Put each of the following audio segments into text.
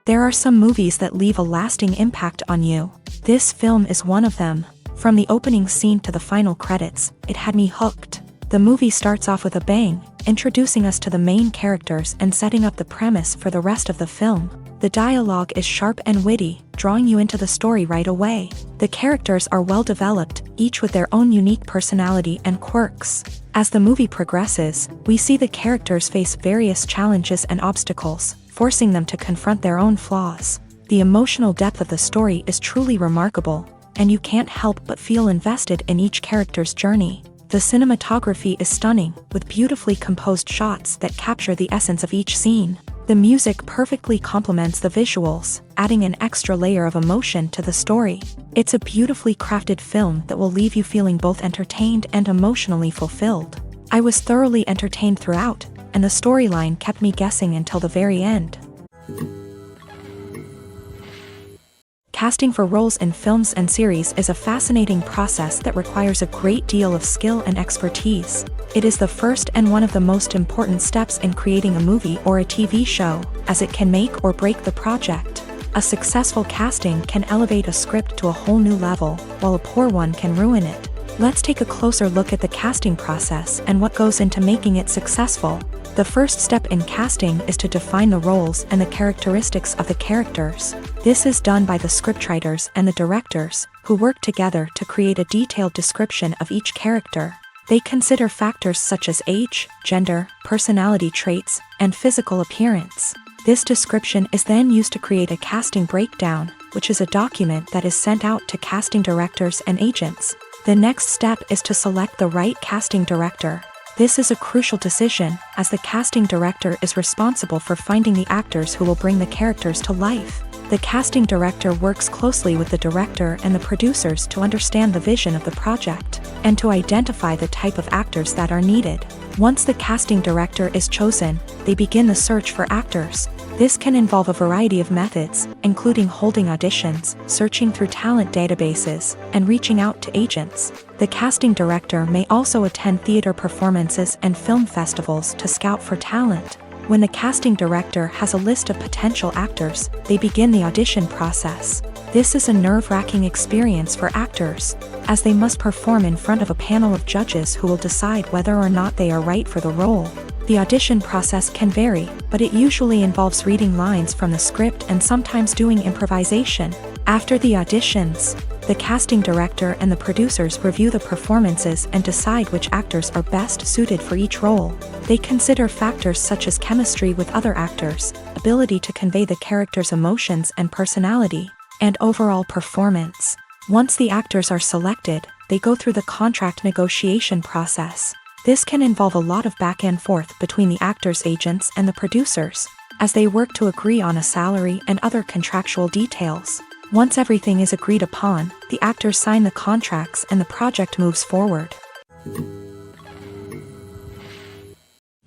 There are some movies that leave a lasting impact on you. This film is one of them. From the opening scene to the final credits, it had me hooked. The movie starts off with a bang, introducing us to the main characters and setting up the premise for the rest of the film. The dialogue is sharp and witty, drawing you into the story right away. The characters are well developed, each with their own unique personality and quirks. As the movie progresses, we see the characters face various challenges and obstacles, forcing them to confront their own flaws. The emotional depth of the story is truly remarkable, and you can't help but feel invested in each character's journey. The cinematography is stunning, with beautifully composed shots that capture the essence of each scene. The music perfectly complements the visuals, adding an extra layer of emotion to the story. It's a beautifully crafted film that will leave you feeling both entertained and emotionally fulfilled. I was thoroughly entertained throughout, and the storyline kept me guessing until the very end. Casting for roles in films and series is a fascinating process that requires a great deal of skill and expertise. It is the first and one of the most important steps in creating a movie or a TV show, as it can make or break the project. A successful casting can elevate a script to a whole new level, while a poor one can ruin it. Let's take a closer look at the casting process and what goes into making it successful. The first step in casting is to define the roles and the characteristics of the characters. This is done by the scriptwriters and the directors, who work together to create a detailed description of each character. They consider factors such as age, gender, personality traits, and physical appearance. This description is then used to create a casting breakdown, which is a document that is sent out to casting directors and agents. The next step is to select the right casting director. This is a crucial decision, as the casting director is responsible for finding the actors who will bring the characters to life. The casting director works closely with the director and the producers to understand the vision of the project, and to identify the type of actors that are needed. Once the casting director is chosen, they begin the search for actors. This can involve a variety of methods, including holding auditions, searching through talent databases, and reaching out to agents. The casting director may also attend theater performances and film festivals to scout for talent. When the casting director has a list of potential actors, they begin the audition process. This is a nerve-wracking experience for actors, as they must perform in front of a panel of judges who will decide whether or not they are right for the role. The audition process can vary, but it usually involves reading lines from the script and sometimes doing improvisation. After the auditions, the casting director and the producers review the performances and decide which actors are best suited for each role. They consider factors such as chemistry with other actors, ability to convey the character's emotions and personality, and overall performance. Once the actors are selected, they go through the contract negotiation process. This can involve a lot of back and forth between the actors' agents and the producers, as they work to agree on a salary and other contractual details. Once everything is agreed upon, the actors sign the contracts and the project moves forward.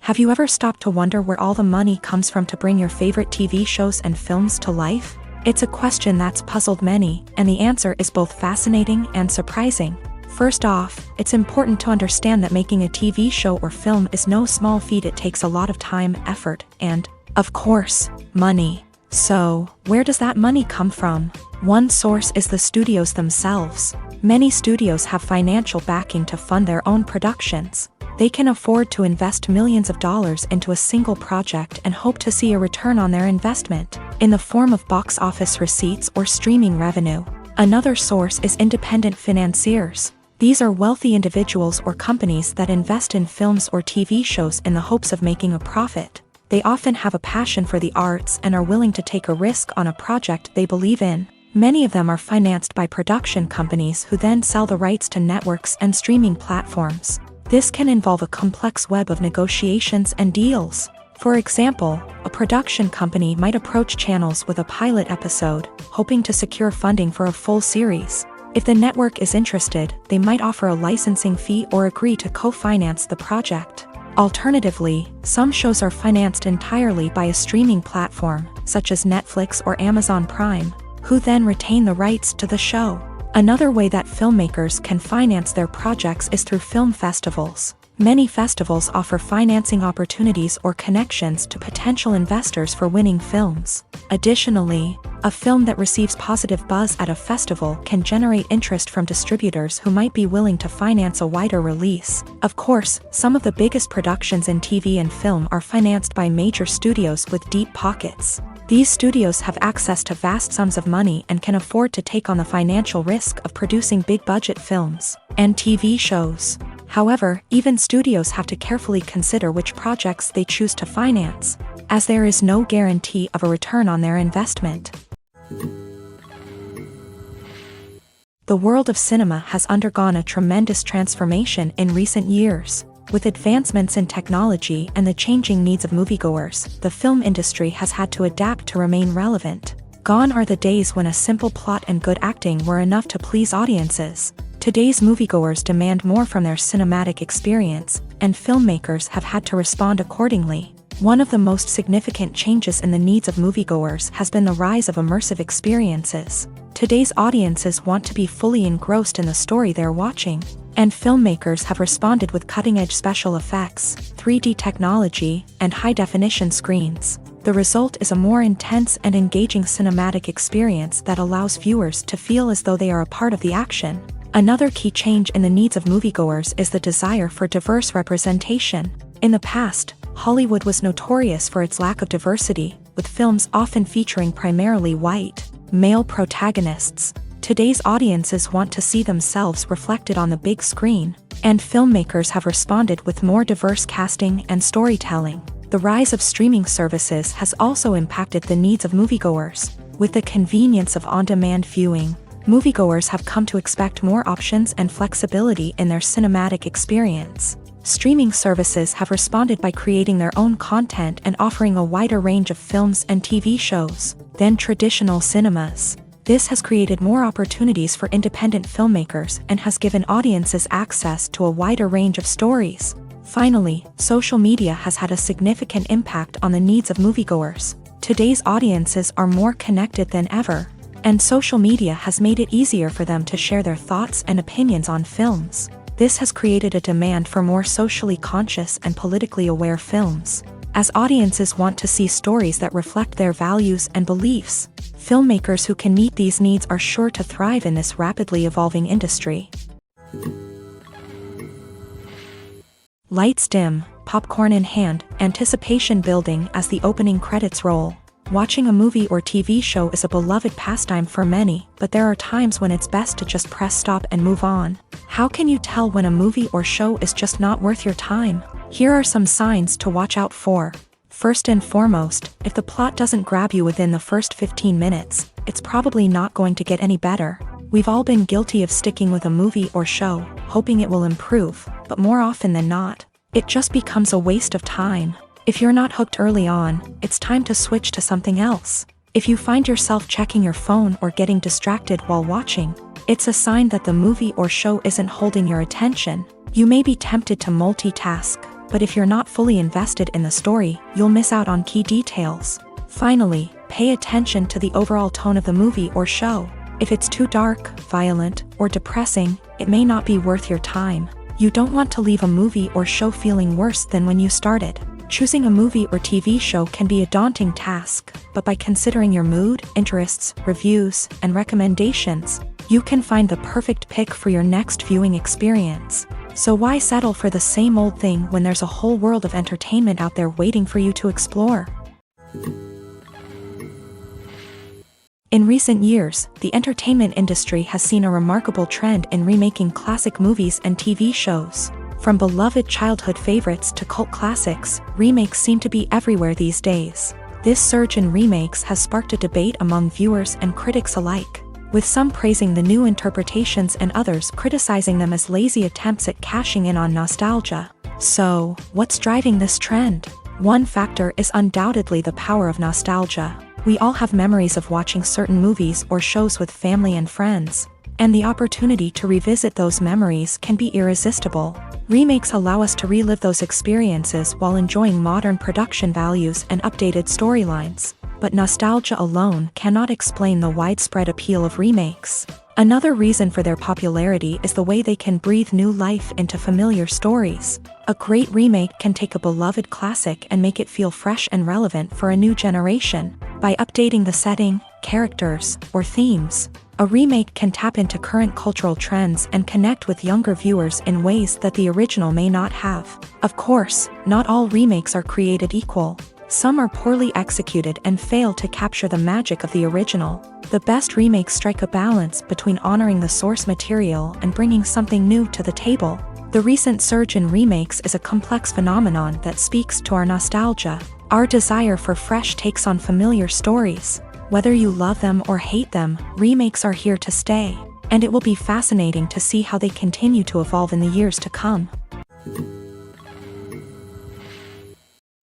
Have you ever stopped to wonder where all the money comes from to bring your favorite TV shows and films to life? It's a question that's puzzled many, and the answer is both fascinating and surprising. First off, it's important to understand that making a TV show or film is no small feat. It takes a lot of time, effort, and, of course, money. So, where does that money come from? One source is the studios themselves. Many studios have financial backing to fund their own productions. They can afford to invest millions of dollars into a single project and hope to see a return on their investment, in the form of box office receipts or streaming revenue. Another source is independent financiers. These are wealthy individuals or companies that invest in films or TV shows in the hopes of making a profit. They often have a passion for the arts and are willing to take a risk on a project they believe in. Many of them are financed by production companies who then sell the rights to networks and streaming platforms. This can involve a complex web of negotiations and deals. For example, a production company might approach channels with a pilot episode, hoping to secure funding for a full series. If the network is interested, they might offer a licensing fee or agree to co-finance the project. Alternatively, some shows are financed entirely by a streaming platform, such as Netflix or Amazon Prime, who then retain the rights to the show. Another way that filmmakers can finance their projects is through film festivals. Many festivals offer financing opportunities or connections to potential investors for winning films. Additionally, a film that receives positive buzz at a festival can generate interest from distributors who might be willing to finance a wider release. Of course, some of the biggest productions in TV and film are financed by major studios with deep pockets. These studios have access to vast sums of money and can afford to take on the financial risk of producing big-budget films and TV shows. However, even studios have to carefully consider which projects they choose to finance, as there is no guarantee of a return on their investment. The world of cinema has undergone a tremendous transformation in recent years. With advancements in technology and the changing needs of moviegoers, the film industry has had to adapt to remain relevant. Gone are the days when a simple plot and good acting were enough to please audiences. Today's moviegoers demand more from their cinematic experience, and filmmakers have had to respond accordingly. One of the most significant changes in the needs of moviegoers has been the rise of immersive experiences. Today's audiences want to be fully engrossed in the story they're watching, and filmmakers have responded with cutting-edge special effects, 3D technology, and high-definition screens. The result is a more intense and engaging cinematic experience that allows viewers to feel as though they are a part of the action. Another key change in the needs of moviegoers is the desire for diverse representation. In the past, Hollywood was notorious for its lack of diversity, with films often featuring primarily white, male protagonists. Today's audiences want to see themselves reflected on the big screen, and filmmakers have responded with more diverse casting and storytelling. The rise of streaming services has also impacted the needs of moviegoers. With the convenience of on-demand viewing, moviegoers have come to expect more options and flexibility in their cinematic experience. Streaming services have responded by creating their own content and offering a wider range of films and TV shows than traditional cinemas. This has created more opportunities for independent filmmakers and has given audiences access to a wider range of stories. Finally, social media has had a significant impact on the needs of moviegoers. Today's audiences are more connected than ever, and social media has made it easier for them to share their thoughts and opinions on films. This has created a demand for more socially conscious and politically aware films. As audiences want to see stories that reflect their values and beliefs, filmmakers who can meet these needs are sure to thrive in this rapidly evolving industry. Lights dim, popcorn in hand, anticipation building as the opening credits roll. Watching a movie or TV show is a beloved pastime for many, but there are times when it's best to just press stop and move on. How can you tell when a movie or show is just not worth your time? Here are some signs to watch out for. First and foremost, if the plot doesn't grab you within the first 15 minutes, it's probably not going to get any better. We've all been guilty of sticking with a movie or show, hoping it will improve, but more often than not, it just becomes a waste of time. If you're not hooked early on, it's time to switch to something else. If you find yourself checking your phone or getting distracted while watching, it's a sign that the movie or show isn't holding your attention. You may be tempted to multitask, but if you're not fully invested in the story, you'll miss out on key details. Finally, pay attention to the overall tone of the movie or show. If it's too dark, violent, or depressing, it may not be worth your time. You don't want to leave a movie or show feeling worse than when you started. Choosing a movie or TV show can be a daunting task, but by considering your mood, interests, reviews, and recommendations, you can find the perfect pick for your next viewing experience. So why settle for the same old thing when there's a whole world of entertainment out there waiting for you to explore? In recent years, the entertainment industry has seen a remarkable trend in remaking classic movies and TV shows. From beloved childhood favorites to cult classics, remakes seem to be everywhere these days. This surge in remakes has sparked a debate among viewers and critics alike, with some praising the new interpretations and others criticizing them as lazy attempts at cashing in on nostalgia. So, what's driving this trend? One factor is undoubtedly the power of nostalgia. We all have memories of watching certain movies or shows with family and friends, and the opportunity to revisit those memories can be irresistible. Remakes allow us to relive those experiences while enjoying modern production values and updated storylines. But nostalgia alone cannot explain the widespread appeal of remakes. Another reason for their popularity is the way they can breathe new life into familiar stories. A great remake can take a beloved classic and make it feel fresh and relevant for a new generation. By updating the setting, characters, or themes, a remake can tap into current cultural trends and connect with younger viewers in ways that the original may not have. Of course, not all remakes are created equal. Some are poorly executed and fail to capture the magic of the original. The best remakes strike a balance between honoring the source material and bringing something new to the table. The recent surge in remakes is a complex phenomenon that speaks to our nostalgia, our desire for fresh takes on familiar stories. Whether you love them or hate them, remakes are here to stay, and it will be fascinating to see how they continue to evolve in the years to come.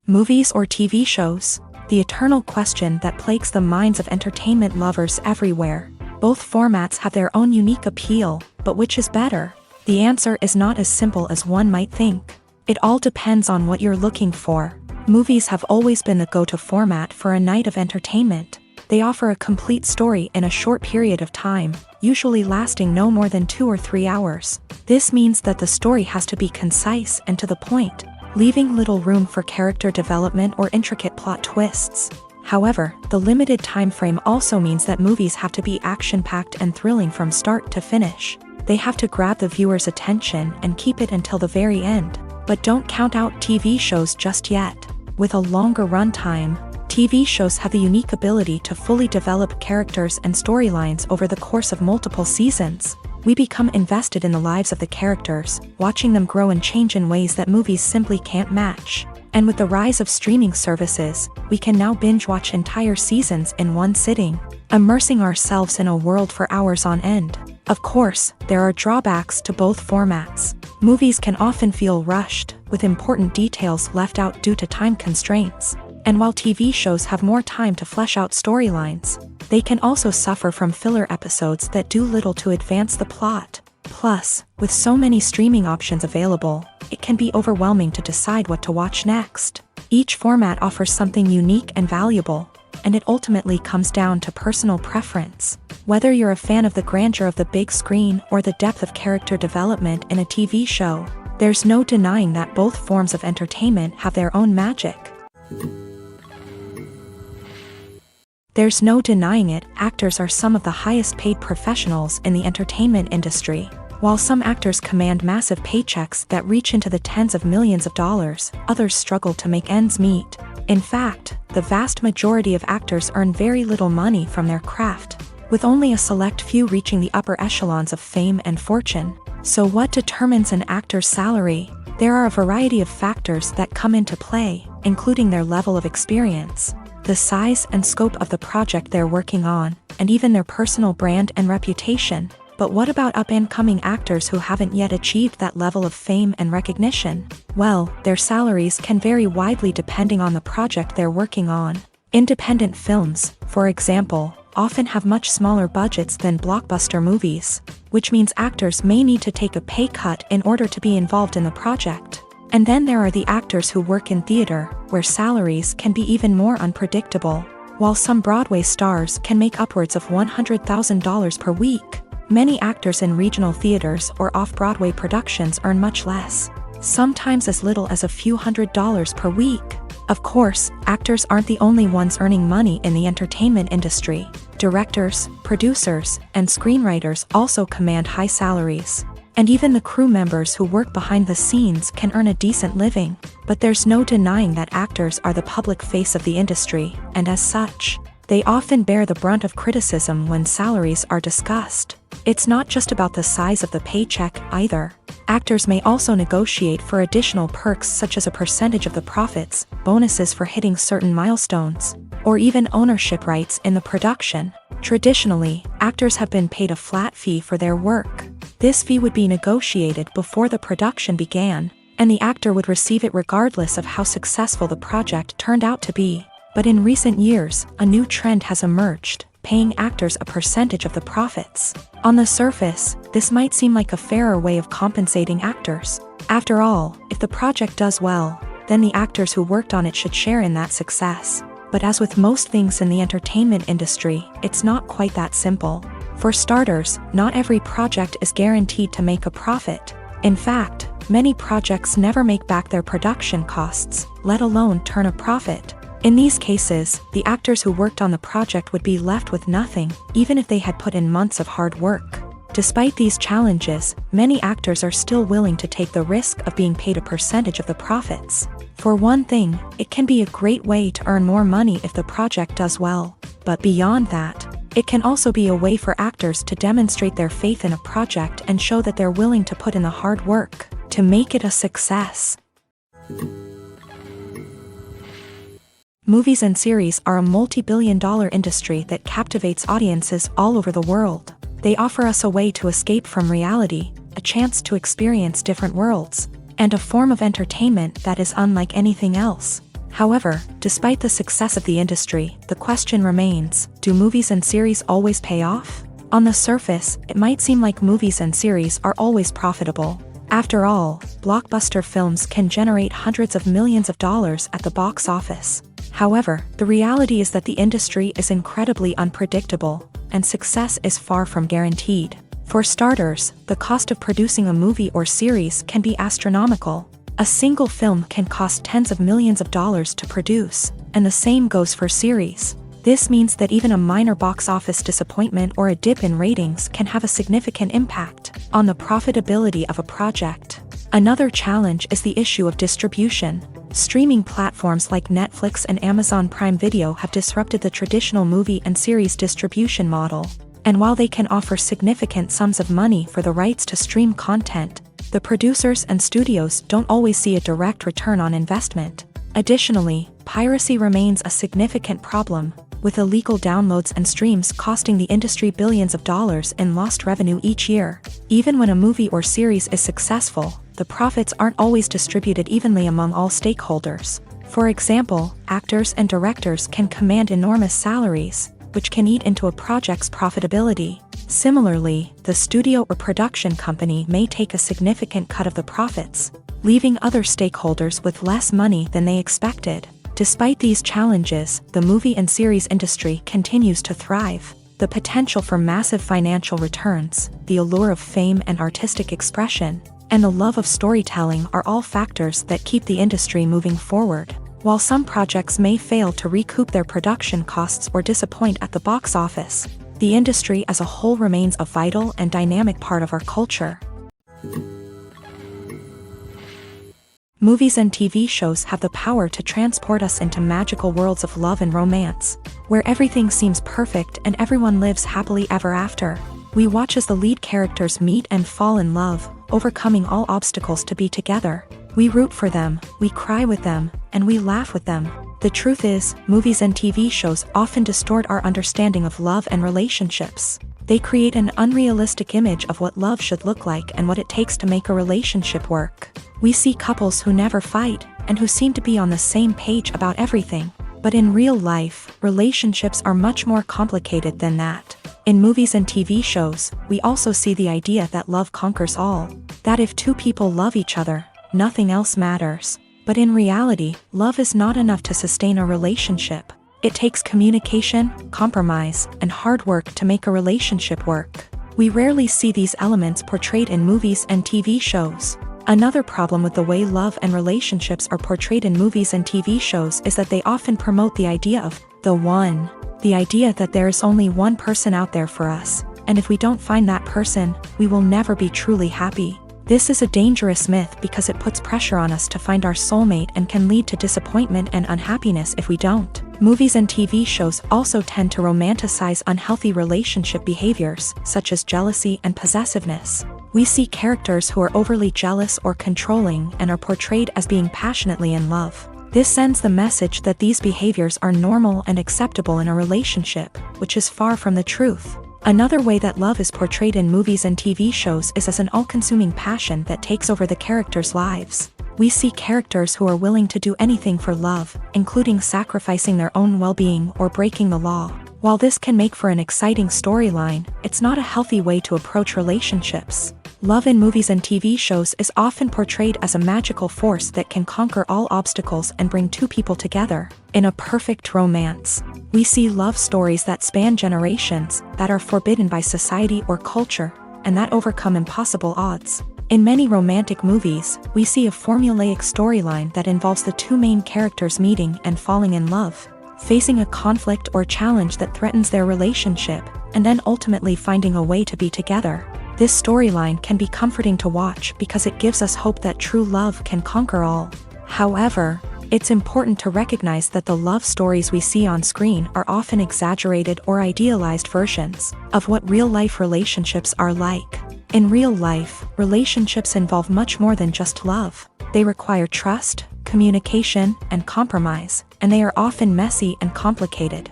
Movies or TV shows? The eternal question that plagues the minds of entertainment lovers everywhere. Both formats have their own unique appeal, but which is better? The answer is not as simple as one might think. It all depends on what you're looking for. Movies have always been the go-to format for a night of entertainment. They offer a complete story in a short period of time, usually lasting no more than 2 or 3 hours. This means that the story has to be concise and to the point, leaving little room for character development or intricate plot twists. However, the limited time frame also means that movies have to be action-packed and thrilling from start to finish. They have to grab the viewer's attention and keep it until the very end. But don't count out TV shows just yet. With a longer runtime, TV shows have the unique ability to fully develop characters and storylines over the course of multiple seasons. We become invested in the lives of the characters, watching them grow and change in ways that movies simply can't match. And with the rise of streaming services, we can now binge-watch entire seasons in one sitting, immersing ourselves in a world for hours on end. Of course, there are drawbacks to both formats. Movies can often feel rushed, with important details left out due to time constraints. And while TV shows have more time to flesh out storylines, they can also suffer from filler episodes that do little to advance the plot. Plus, with so many streaming options available, it can be overwhelming to decide what to watch next. Each format offers something unique and valuable, and it ultimately comes down to personal preference. Whether you're a fan of the grandeur of the big screen or the depth of character development in a TV show, there's no denying that both forms of entertainment have their own magic. There's no denying it, actors are some of the highest paid professionals in the entertainment industry. While some actors command massive paychecks that reach into the tens of millions of dollars, others struggle to make ends meet. In fact, the vast majority of actors earn very little money from their craft, with only a select few reaching the upper echelons of fame and fortune. So what determines an actor's salary? There are a variety of factors that come into play, including their level of experience, the size and scope of the project they're working on, and even their personal brand and reputation. But what about up-and-coming actors who haven't yet achieved that level of fame and recognition? Well, their salaries can vary widely depending on the project they're working on. Independent films, for example, often have much smaller budgets than blockbuster movies, which means actors may need to take a pay cut in order to be involved in the project. And then there are the actors who work in theater, where salaries can be even more unpredictable. While some Broadway stars can make upwards of $100,000 per week, many actors in regional theaters or off-Broadway productions earn much less, sometimes as little as a few $100s per week. Of course, actors aren't the only ones earning money in the entertainment industry. Directors, producers, and screenwriters also command high salaries. And even the crew members who work behind the scenes can earn a decent living. But there's no denying that actors are the public face of the industry, and as such, they often bear the brunt of criticism when salaries are discussed. It's not just about the size of the paycheck, either. Actors may also negotiate for additional perks such as a percentage of the profits, bonuses for hitting certain milestones, or even ownership rights in the production. Traditionally, actors have been paid a flat fee for their work. This fee would be negotiated before the production began, and the actor would receive it regardless of how successful the project turned out to be. But in recent years, a new trend has emerged, paying actors a percentage of the profits. On the surface, this might seem like a fairer way of compensating actors. After all, if the project does well, then the actors who worked on it should share in that success. But as with most things in the entertainment industry, it's not quite that simple. For starters, not every project is guaranteed to make a profit. In fact, many projects never make back their production costs, let alone turn a profit. In these cases, the actors who worked on the project would be left with nothing, even if they had put in months of hard work. Despite these challenges, many actors are still willing to take the risk of being paid a percentage of the profits. For one thing, it can be a great way to earn more money if the project does well. But beyond that, it can also be a way for actors to demonstrate their faith in a project and show that they're willing to put in the hard work to make it a success. Movies and series are a multi-billion-dollar industry that captivates audiences all over the world. They offer us a way to escape from reality, a chance to experience different worlds, and a form of entertainment that is unlike anything else. However, despite the success of the industry, the question remains, do movies and series always pay off? On the surface, it might seem like movies and series are always profitable. After all, blockbuster films can generate hundreds of millions of dollars at the box office. However, the reality is that the industry is incredibly unpredictable, and success is far from guaranteed. For starters, the cost of producing a movie or series can be astronomical. A single film can cost tens of millions of dollars to produce, and the same goes for series. This means that even a minor box office disappointment or a dip in ratings can have a significant impact on the profitability of a project. Another challenge is the issue of distribution. Streaming platforms like Netflix and Amazon Prime Video have disrupted the traditional movie and series distribution model. And while they can offer significant sums of money for the rights to stream content, the producers and studios don't always see a direct return on investment. Additionally, piracy remains a significant problem, with illegal downloads and streams costing the industry billions of dollars in lost revenue each year. Even when a movie or series is successful, the profits aren't always distributed evenly among all stakeholders. For example, actors and directors can command enormous salaries, which can eat into a project's profitability. Similarly, the studio or production company may take a significant cut of the profits, leaving other stakeholders with less money than they expected. Despite these challenges, the movie and series industry continues to thrive. The potential for massive financial returns, the allure of fame and artistic expression, and the love of storytelling are all factors that keep the industry moving forward. While some projects may fail to recoup their production costs or disappoint at the box office, the industry as a whole remains a vital and dynamic part of our culture. Movies and TV shows have the power to transport us into magical worlds of love and romance, where everything seems perfect and everyone lives happily ever after. We watch as the lead characters meet and fall in love, overcoming all obstacles to be together. We root for them, we cry with them, and we laugh with them. The truth is, movies and TV shows often distort our understanding of love and relationships. They create an unrealistic image of what love should look like and what it takes to make a relationship work. We see couples who never fight, and who seem to be on the same page about everything. But in real life, relationships are much more complicated than that. In movies and TV shows, we also see the idea that love conquers all. That if two people love each other, nothing else matters. But in reality, love is not enough to sustain a relationship. It takes communication, compromise, and hard work to make a relationship work. We rarely see these elements portrayed in movies and TV shows. Another problem with the way love and relationships are portrayed in movies and TV shows is that they often promote the idea of the one. The idea that there is only one person out there for us, and if we don't find that person, we will never be truly happy. This is a dangerous myth because it puts pressure on us to find our soulmate and can lead to disappointment and unhappiness if we don't. Movies and TV shows also tend to romanticize unhealthy relationship behaviors, such as jealousy and possessiveness. We see characters who are overly jealous or controlling and are portrayed as being passionately in love. This sends the message that these behaviors are normal and acceptable in a relationship, which is far from the truth. Another way that love is portrayed in movies and TV shows is as an all-consuming passion that takes over the characters' lives. We see characters who are willing to do anything for love, including sacrificing their own well-being or breaking the law. While this can make for an exciting storyline, it's not a healthy way to approach relationships. Love in movies and TV shows is often portrayed as a magical force that can conquer all obstacles and bring two people together in a perfect romance. We see love stories that span generations, that are forbidden by society or culture, and that overcome impossible odds. In many romantic movies, we see a formulaic storyline that involves the two main characters meeting and falling in love, facing a conflict or challenge that threatens their relationship, and then ultimately finding a way to be together. This storyline can be comforting to watch because it gives us hope that true love can conquer all. However, it's important to recognize that the love stories we see on screen are often exaggerated or idealized versions of what real-life relationships are like. In real life, relationships involve much more than just love. They require trust, communication, and compromise, and they are often messy and complicated.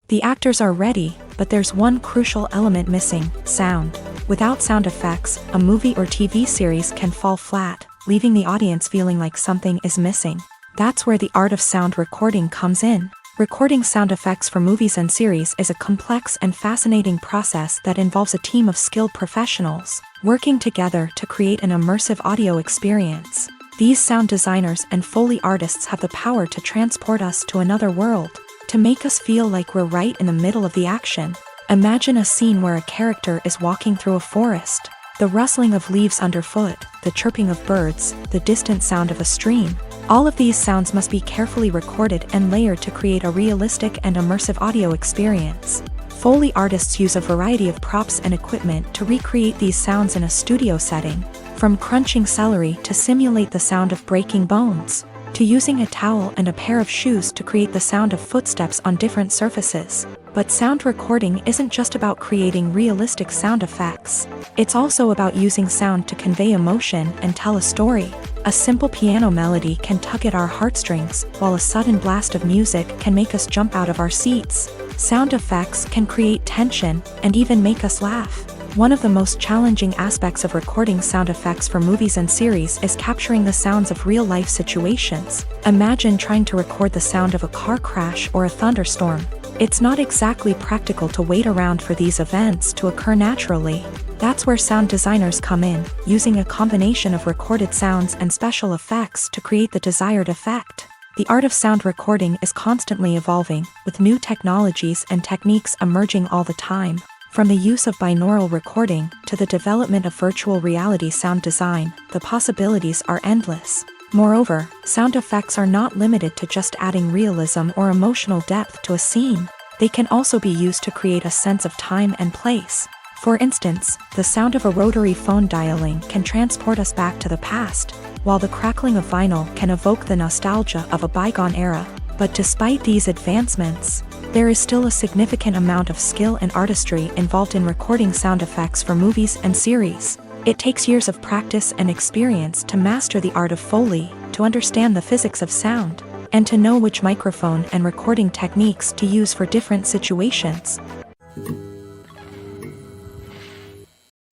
The actors are ready, but there's one crucial element missing: sound. Without sound effects, a movie or TV series can fall flat, leaving the audience feeling like something is missing. That's where the art of sound recording comes in. Recording sound effects for movies and series is a complex and fascinating process that involves a team of skilled professionals working together to create an immersive audio experience. These sound designers and Foley artists have the power to transport us to another world, to make us feel like we're right in the middle of the action. Imagine a scene where a character is walking through a forest. The rustling of leaves underfoot, the chirping of birds, the distant sound of a stream. All of these sounds must be carefully recorded and layered to create a realistic and immersive audio experience. Foley artists use a variety of props and equipment to recreate these sounds in a studio setting, from crunching celery to simulate the sound of breaking bones, to using a towel and a pair of shoes to create the sound of footsteps on different surfaces. But sound recording isn't just about creating realistic sound effects. It's also about using sound to convey emotion and tell a story. A simple piano melody can tug at our heartstrings, while a sudden blast of music can make us jump out of our seats. Sound effects can create tension and even make us laugh. One of the most challenging aspects of recording sound effects for movies and series is capturing the sounds of real-life situations. Imagine trying to record the sound of a car crash or a thunderstorm. It's not exactly practical to wait around for these events to occur naturally. That's where sound designers come in, using a combination of recorded sounds and special effects to create the desired effect. The art of sound recording is constantly evolving, with new technologies and techniques emerging all the time. From the use of binaural recording to the development of virtual reality sound design, the possibilities are endless. Moreover, sound effects are not limited to just adding realism or emotional depth to a scene. They can also be used to create a sense of time and place. For instance, the sound of a rotary phone dialing can transport us back to the past, while the crackling of vinyl can evoke the nostalgia of a bygone era. But despite these advancements, there is still a significant amount of skill and artistry involved in recording sound effects for movies and series. It takes years of practice and experience to master the art of Foley, to understand the physics of sound, and to know which microphone and recording techniques to use for different situations.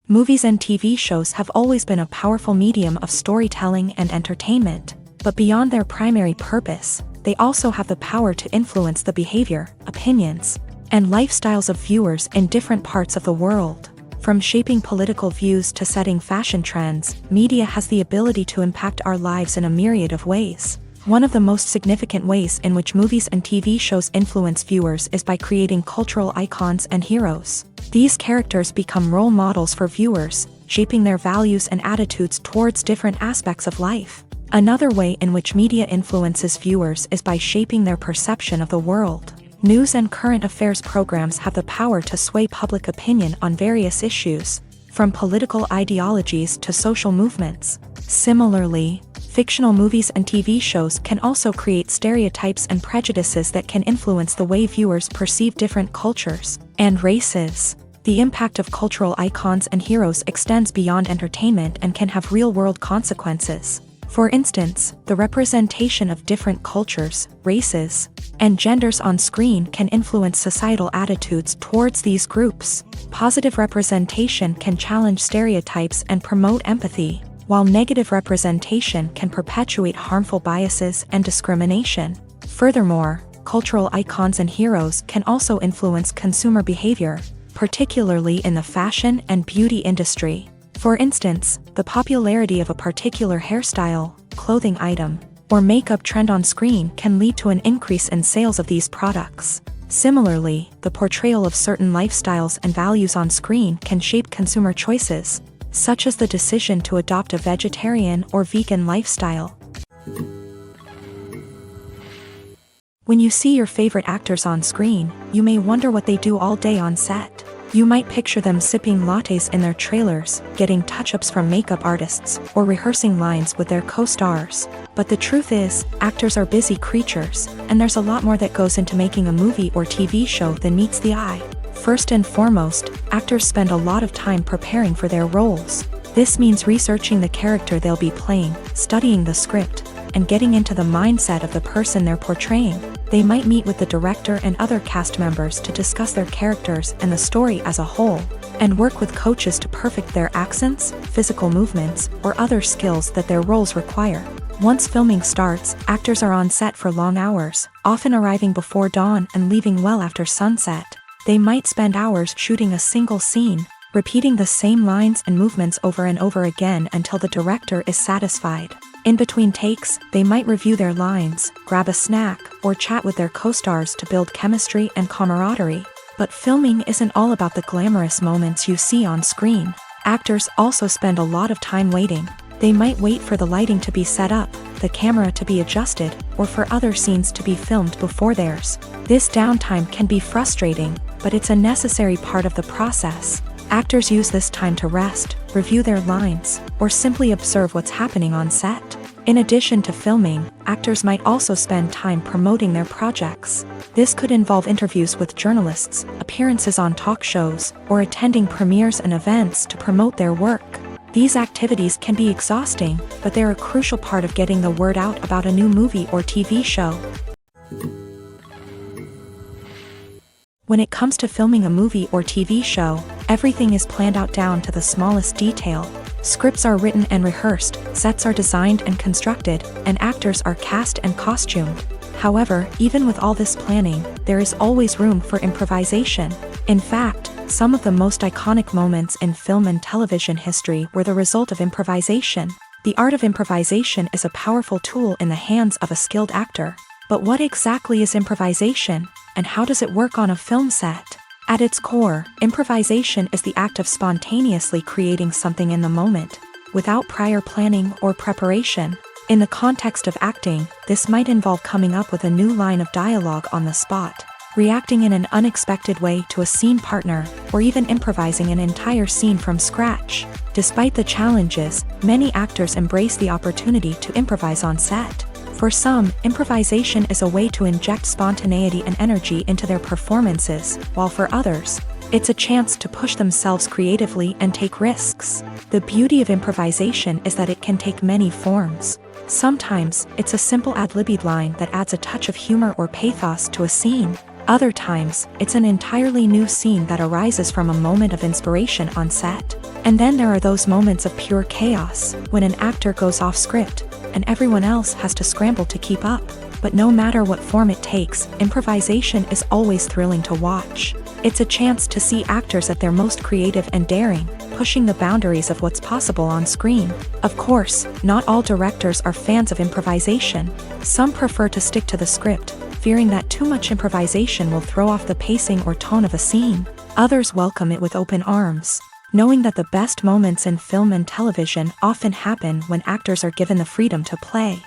Movies and TV shows have always been a powerful medium of storytelling and entertainment, but beyond their primary purpose, they also have the power to influence the behavior, opinions, and lifestyles of viewers in different parts of the world. From shaping political views to setting fashion trends, media has the ability to impact our lives in a myriad of ways. One of the most significant ways in which movies and TV shows influence viewers is by creating cultural icons and heroes. These characters become role models for viewers, shaping their values and attitudes towards different aspects of life. Another way in which media influences viewers is by shaping their perception of the world. News and current affairs programs have the power to sway public opinion on various issues, from political ideologies to social movements. Similarly, fictional movies and TV shows can also create stereotypes and prejudices that can influence the way viewers perceive different cultures and races. The impact of cultural icons and heroes extends beyond entertainment and can have real-world consequences. For instance, the representation of different cultures, races, and genders on screen can influence societal attitudes towards these groups. Positive representation can challenge stereotypes and promote empathy, while negative representation can perpetuate harmful biases and discrimination. Furthermore, cultural icons and heroes can also influence consumer behavior, particularly in the fashion and beauty industry. For instance, the popularity of a particular hairstyle, clothing item, or makeup trend on screen can lead to an increase in sales of these products. Similarly, the portrayal of certain lifestyles and values on screen can shape consumer choices, such as the decision to adopt a vegetarian or vegan lifestyle. When you see your favorite actors on screen, you may wonder what they do all day on set. You might picture them sipping lattes in their trailers, getting touch-ups from makeup artists, or rehearsing lines with their co-stars. But the truth is, actors are busy creatures, and there's a lot more that goes into making a movie or TV show than meets the eye. First and foremost, actors spend a lot of time preparing for their roles. This means researching the character they'll be playing, studying the script, and getting into the mindset of the person they're portraying. They might meet with the director and other cast members to discuss their characters and the story as a whole, and work with coaches to perfect their accents, physical movements, or other skills that their roles require. Once filming starts, actors are on set for long hours, often arriving before dawn and leaving well after sunset. They might spend hours shooting a single scene, repeating the same lines and movements over and over again until the director is satisfied. In between takes, they might review their lines, grab a snack, or chat with their co-stars to build chemistry and camaraderie. But filming isn't all about the glamorous moments you see on screen. Actors also spend a lot of time waiting. They might wait for the lighting to be set up, the camera to be adjusted, or for other scenes to be filmed before theirs. This downtime can be frustrating, but it's a necessary part of the process. Actors use this time to rest, review their lines, or simply observe what's happening on set. In addition to filming, actors might also spend time promoting their projects. This could involve interviews with journalists, appearances on talk shows, or attending premieres and events to promote their work. These activities can be exhausting, but they're a crucial part of getting the word out about a new movie or TV show. When it comes to filming a movie or TV show, everything is planned out down to the smallest detail. Scripts are written and rehearsed, sets are designed and constructed, and actors are cast and costumed. However, even with all this planning, there is always room for improvisation. In fact, some of the most iconic moments in film and television history were the result of improvisation. The art of improvisation is a powerful tool in the hands of a skilled actor. But what exactly is improvisation, and how does it work on a film set? At its core, improvisation is the act of spontaneously creating something in the moment, without prior planning or preparation. In the context of acting, this might involve coming up with a new line of dialogue on the spot, reacting in an unexpected way to a scene partner, or even improvising an entire scene from scratch. Despite the challenges, many actors embrace the opportunity to improvise on set. For some, improvisation is a way to inject spontaneity and energy into their performances, while for others, it's a chance to push themselves creatively and take risks. The beauty of improvisation is that it can take many forms. Sometimes, it's a simple ad-libbed line that adds a touch of humor or pathos to a scene. Other times, it's an entirely new scene that arises from a moment of inspiration on set. And then there are those moments of pure chaos, when an actor goes off script, and everyone else has to scramble to keep up. But no matter what form it takes, improvisation is always thrilling to watch. It's a chance to see actors at their most creative and daring, pushing the boundaries of what's possible on screen. Of course, not all directors are fans of improvisation. Some prefer to stick to the script, fearing that too much improvisation will throw off the pacing or tone of a scene. Others welcome it with open arms, knowing that the best moments in film and television often happen when actors are given the freedom to play.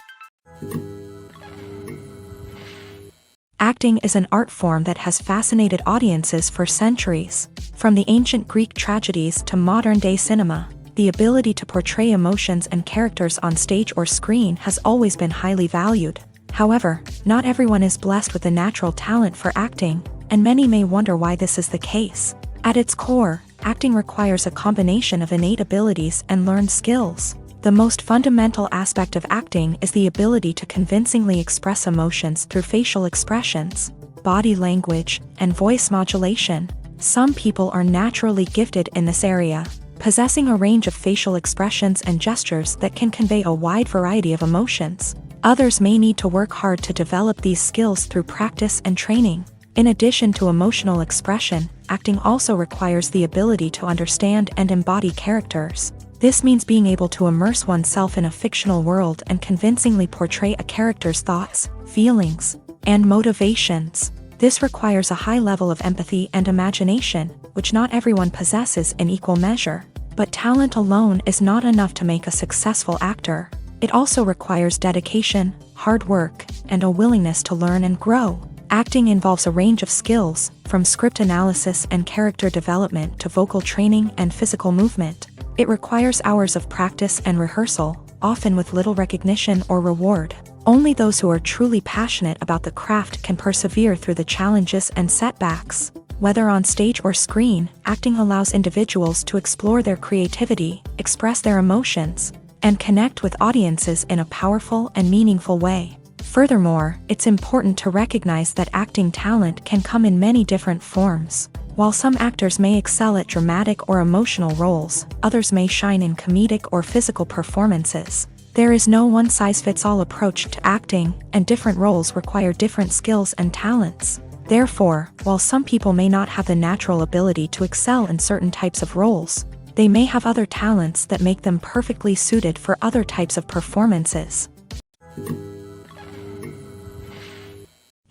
Acting is an art form that has fascinated audiences for centuries. From the ancient Greek tragedies to modern-day cinema, the ability to portray emotions and characters on stage or screen has always been highly valued. However, not everyone is blessed with a natural talent for acting, and many may wonder why this is the case. At its core, acting requires a combination of innate abilities and learned skills. The most fundamental aspect of acting is the ability to convincingly express emotions through facial expressions, body language, and voice modulation. Some people are naturally gifted in this area, possessing a range of facial expressions and gestures that can convey a wide variety of emotions. Others may need to work hard to develop these skills through practice and training. In addition to emotional expression, acting also requires the ability to understand and embody characters. This means being able to immerse oneself in a fictional world and convincingly portray a character's thoughts, feelings, and motivations. This requires a high level of empathy and imagination, which not everyone possesses in equal measure. But talent alone is not enough to make a successful actor. It also requires dedication, hard work, and a willingness to learn and grow. Acting involves a range of skills, from script analysis and character development to vocal training and physical movement. It requires hours of practice and rehearsal, often with little recognition or reward. Only those who are truly passionate about the craft can persevere through the challenges and setbacks. Whether on stage or screen, acting allows individuals to explore their creativity, express their emotions, and connect with audiences in a powerful and meaningful way. Furthermore, it's important to recognize that acting talent can come in many different forms. While some actors may excel at dramatic or emotional roles, others may shine in comedic or physical performances. There is no one-size-fits-all approach to acting, and different roles require different skills and talents. Therefore, while some people may not have the natural ability to excel in certain types of roles, they may have other talents that make them perfectly suited for other types of performances.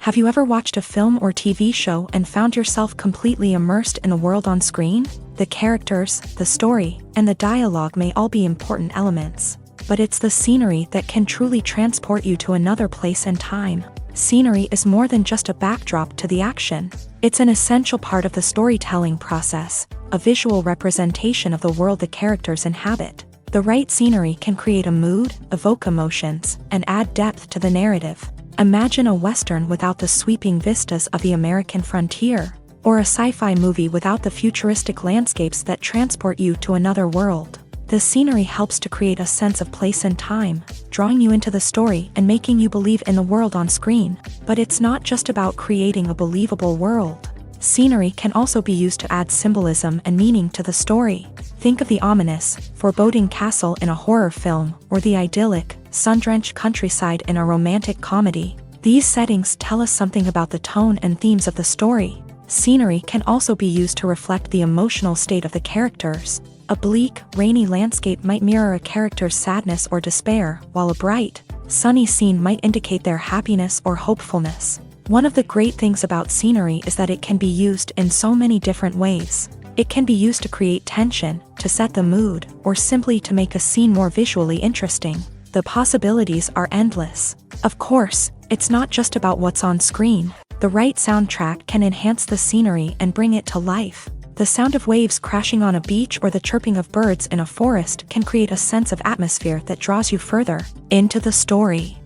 Have you ever watched a film or TV show and found yourself completely immersed in the world on screen? The characters, the story, and the dialogue may all be important elements, but it's the scenery that can truly transport you to another place and time. Scenery is more than just a backdrop to the action. It's an essential part of the storytelling process, a visual representation of the world the characters inhabit. The right scenery can create a mood, evoke emotions, and add depth to the narrative. Imagine a Western without the sweeping vistas of the American frontier, or a sci-fi movie without the futuristic landscapes that transport you to another world. The scenery helps to create a sense of place and time, drawing you into the story and making you believe in the world on screen. But it's not just about creating a believable world. Scenery can also be used to add symbolism and meaning to the story. Think of the ominous, foreboding castle in a horror film, or the idyllic, sun-drenched countryside in a romantic comedy. These settings tell us something about the tone and themes of the story. Scenery can also be used to reflect the emotional state of the characters. A bleak, rainy landscape might mirror a character's sadness or despair, while a bright, sunny scene might indicate their happiness or hopefulness. One of the great things about scenery is that it can be used in so many different ways. It can be used to create tension, to set the mood, or simply to make a scene more visually interesting. The possibilities are endless. Of course, it's not just about what's on screen. The right soundtrack can enhance the scenery and bring it to life. The sound of waves crashing on a beach or the chirping of birds in a forest can create a sense of atmosphere that draws you further into the story.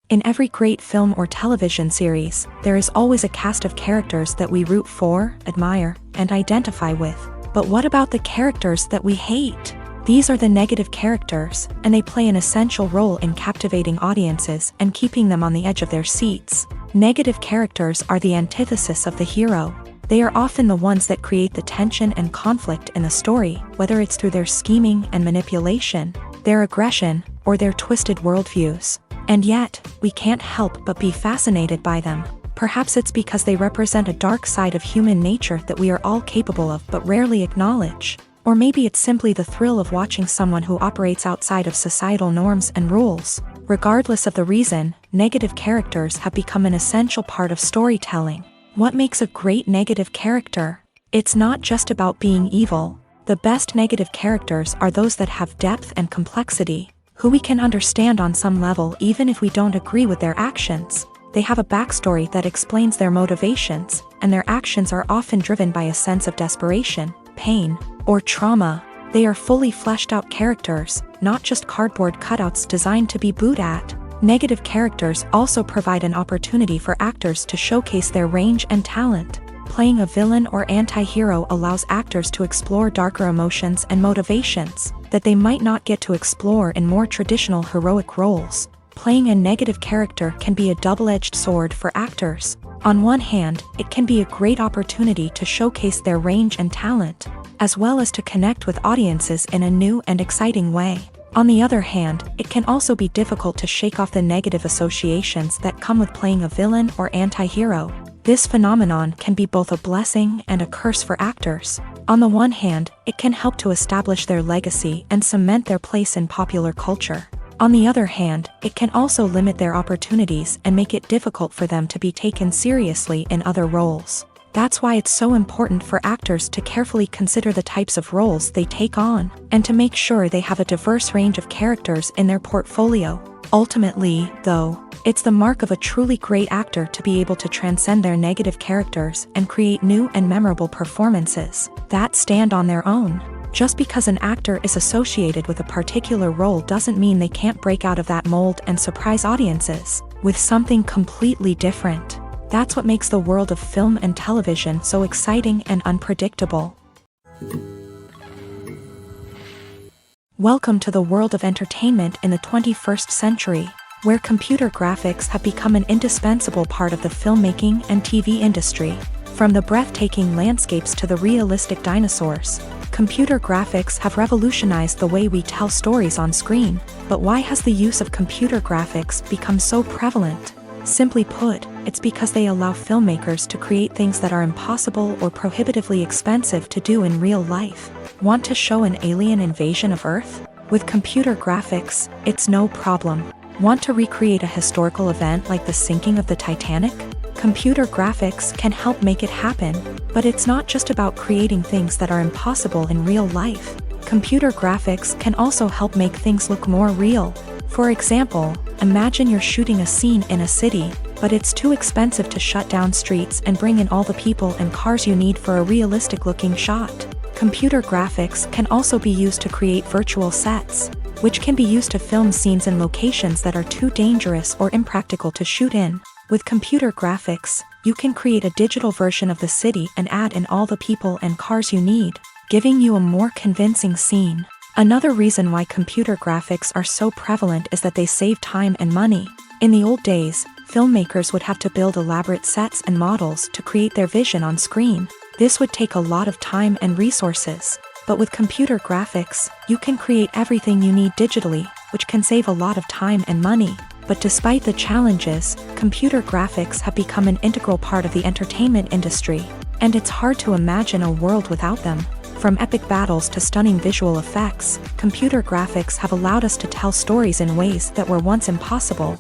In every great film or television series, there is always a cast of characters that we root for, admire, and identify with. But what about the characters that we hate? These are the negative characters, and they play an essential role in captivating audiences and keeping them on the edge of their seats. Negative characters are the antithesis of the hero. They are often the ones that create the tension and conflict in the story, whether it's through their scheming and manipulation, their aggression, or their twisted worldviews. And yet, we can't help but be fascinated by them. Perhaps it's because they represent a dark side of human nature that we are all capable of but rarely acknowledge. Or maybe it's simply the thrill of watching someone who operates outside of societal norms and rules. Regardless of the reason, negative characters have become an essential part of storytelling. What makes a great negative character? It's not just about being evil. The best negative characters are those that have depth and complexity, who we can understand on some level even if we don't agree with their actions. They have a backstory that explains their motivations, and their actions are often driven by a sense of desperation, pain, or trauma. They are fully fleshed out characters, not just cardboard cutouts designed to be booed at. Negative characters also provide an opportunity for actors to showcase their range and talent. Playing a villain or anti-hero allows actors to explore darker emotions and motivations that they might not get to explore in more traditional heroic roles. Playing a negative character can be a double-edged sword for actors. On one hand, it can be a great opportunity to showcase their range and talent, as well as to connect with audiences in a new and exciting way. On the other hand, it can also be difficult to shake off the negative associations that come with playing a villain or anti-hero. This phenomenon can be both a blessing and a curse for actors. On the one hand, it can help to establish their legacy and cement their place in popular culture. On the other hand, it can also limit their opportunities and make it difficult for them to be taken seriously in other roles. That's why it's so important for actors to carefully consider the types of roles they take on, and to make sure they have a diverse range of characters in their portfolio. Ultimately, though, it's the mark of a truly great actor to be able to transcend their negative characters and create new and memorable performances that stand on their own. Just because an actor is associated with a particular role doesn't mean they can't break out of that mold and surprise audiences with something completely different. That's what makes the world of film and television so exciting and unpredictable. Welcome to the world of entertainment in the 21st century, where computer graphics have become an indispensable part of the filmmaking and TV industry. From the breathtaking landscapes to the realistic dinosaurs, computer graphics have revolutionized the way we tell stories on screen. But why has the use of computer graphics become so prevalent? Simply put, it's because they allow filmmakers to create things that are impossible or prohibitively expensive to do in real life. Want to show an alien invasion of Earth? With computer graphics, it's no problem. Want to recreate a historical event like the sinking of the Titanic? Computer graphics can help make it happen. But it's not just about creating things that are impossible in real life. Computer graphics can also help make things look more real. For example, imagine you're shooting a scene in a city, but it's too expensive to shut down streets and bring in all the people and cars you need for a realistic-looking shot. Computer graphics can also be used to create virtual sets, which can be used to film scenes in locations that are too dangerous or impractical to shoot in. With computer graphics, you can create a digital version of the city and add in all the people and cars you need, giving you a more convincing scene. Another reason why computer graphics are so prevalent is that they save time and money. In the old days, filmmakers would have to build elaborate sets and models to create their vision on screen. This would take a lot of time and resources. But with computer graphics, you can create everything you need digitally, which can save a lot of time and money. But despite the challenges, computer graphics have become an integral part of the entertainment industry, and it's hard to imagine a world without them. From epic battles to stunning visual effects, computer graphics have allowed us to tell stories in ways that were once impossible.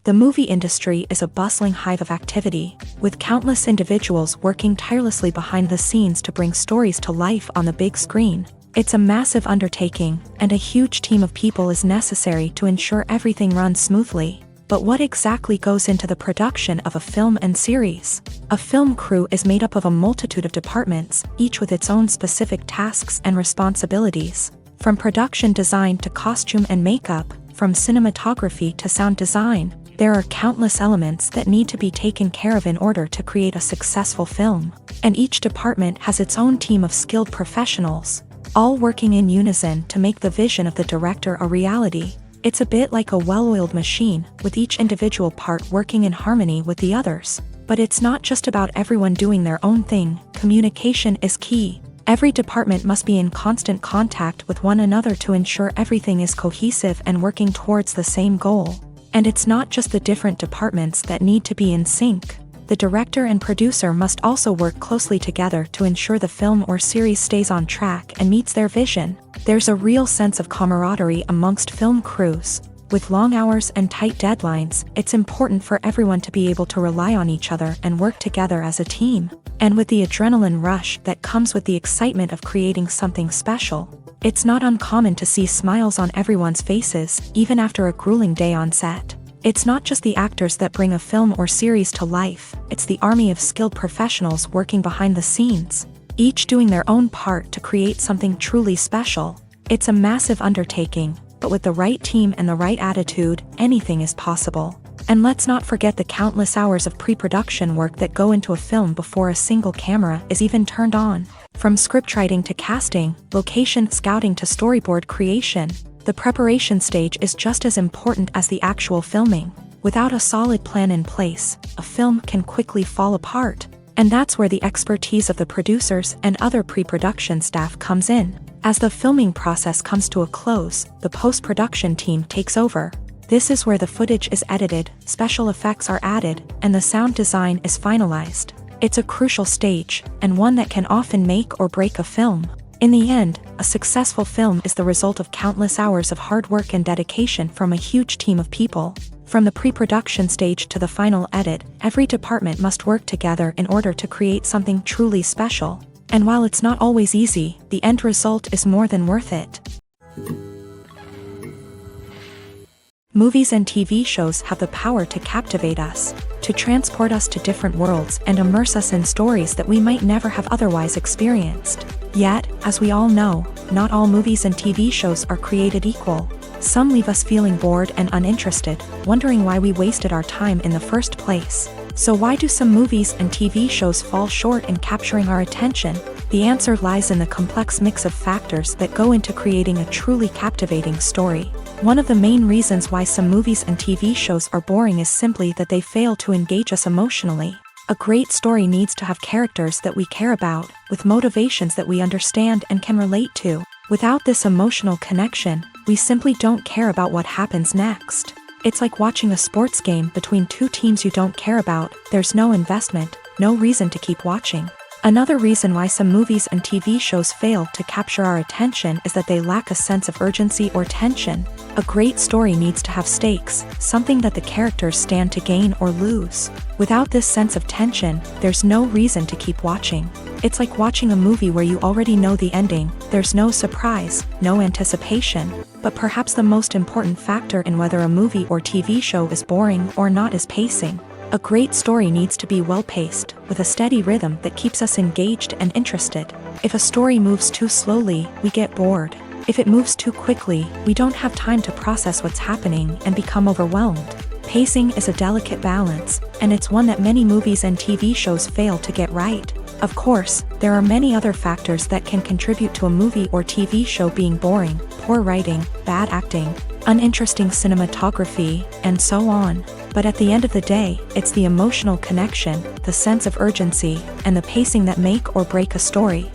The movie industry is a bustling hive of activity, with countless individuals working tirelessly behind the scenes to bring stories to life on the big screen. It's a massive undertaking, and a huge team of people is necessary to ensure everything runs smoothly. But what exactly goes into the production of a film and series? A film crew is made up of a multitude of departments, each with its own specific tasks and responsibilities. From production design to costume and makeup, from cinematography to sound design, there are countless elements that need to be taken care of in order to create a successful film. And each department has its own team of skilled professionals, all working in unison to make the vision of the director a reality. It's a bit like a well-oiled machine, with each individual part working in harmony with the others. But it's not just about everyone doing their own thing. Communication is key. Every department must be in constant contact with one another to ensure everything is cohesive and working towards the same goal. And it's not just the different departments that need to be in sync. The director and producer must also work closely together to ensure the film or series stays on track and meets their vision. There's a real sense of camaraderie amongst film crews. With long hours and tight deadlines, it's important for everyone to be able to rely on each other and work together as a team. And with the adrenaline rush that comes with the excitement of creating something special, it's not uncommon to see smiles on everyone's faces, even after a grueling day on set. It's not just the actors that bring a film or series to life, it's the army of skilled professionals working behind the scenes, each doing their own part to create something truly special. It's a massive undertaking, but with the right team and the right attitude, anything is possible. And let's not forget the countless hours of pre-production work that go into a film before a single camera is even turned on. From scriptwriting to casting, location scouting to storyboard creation, the preparation stage is just as important as the actual filming. Without a solid plan in place, a film can quickly fall apart. And that's where the expertise of the producers and other pre-production staff comes in. As the filming process comes to a close, the post-production team takes over. This is where the footage is edited, special effects are added, and the sound design is finalized. It's a crucial stage, and one that can often make or break a film. In the end, a successful film is the result of countless hours of hard work and dedication from a huge team of people. From the pre-production stage to the final edit, every department must work together in order to create something truly special. And while it's not always easy, the end result is more than worth it. Movies and TV shows have the power to captivate us, to transport us to different worlds and immerse us in stories that we might never have otherwise experienced. Yet, as we all know, not all movies and TV shows are created equal. Some leave us feeling bored and uninterested, wondering why we wasted our time in the first place. So why do some movies and TV shows fall short in capturing our attention? The answer lies in the complex mix of factors that go into creating a truly captivating story. One of the main reasons why some movies and TV shows are boring is simply that they fail to engage us emotionally. A great story needs to have characters that we care about, with motivations that we understand and can relate to. Without this emotional connection, we simply don't care about what happens next. It's like watching a sports game between two teams you don't care about. There's no investment, no reason to keep watching. Another reason why some movies and TV shows fail to capture our attention is that they lack a sense of urgency or tension. A great story needs to have stakes, something that the characters stand to gain or lose. Without this sense of tension, there's no reason to keep watching. It's like watching a movie where you already know the ending. There's no surprise, no anticipation. But perhaps the most important factor in whether a movie or TV show is boring or not is pacing. A great story needs to be well-paced, with a steady rhythm that keeps us engaged and interested. If a story moves too slowly, we get bored. If it moves too quickly, we don't have time to process what's happening and become overwhelmed. Pacing is a delicate balance, and it's one that many movies and TV shows fail to get right. Of course, there are many other factors that can contribute to a movie or TV show being boring: poor writing, bad acting, uninteresting cinematography, and so on. But at the end of the day, it's the emotional connection, the sense of urgency, and the pacing that make or break a story.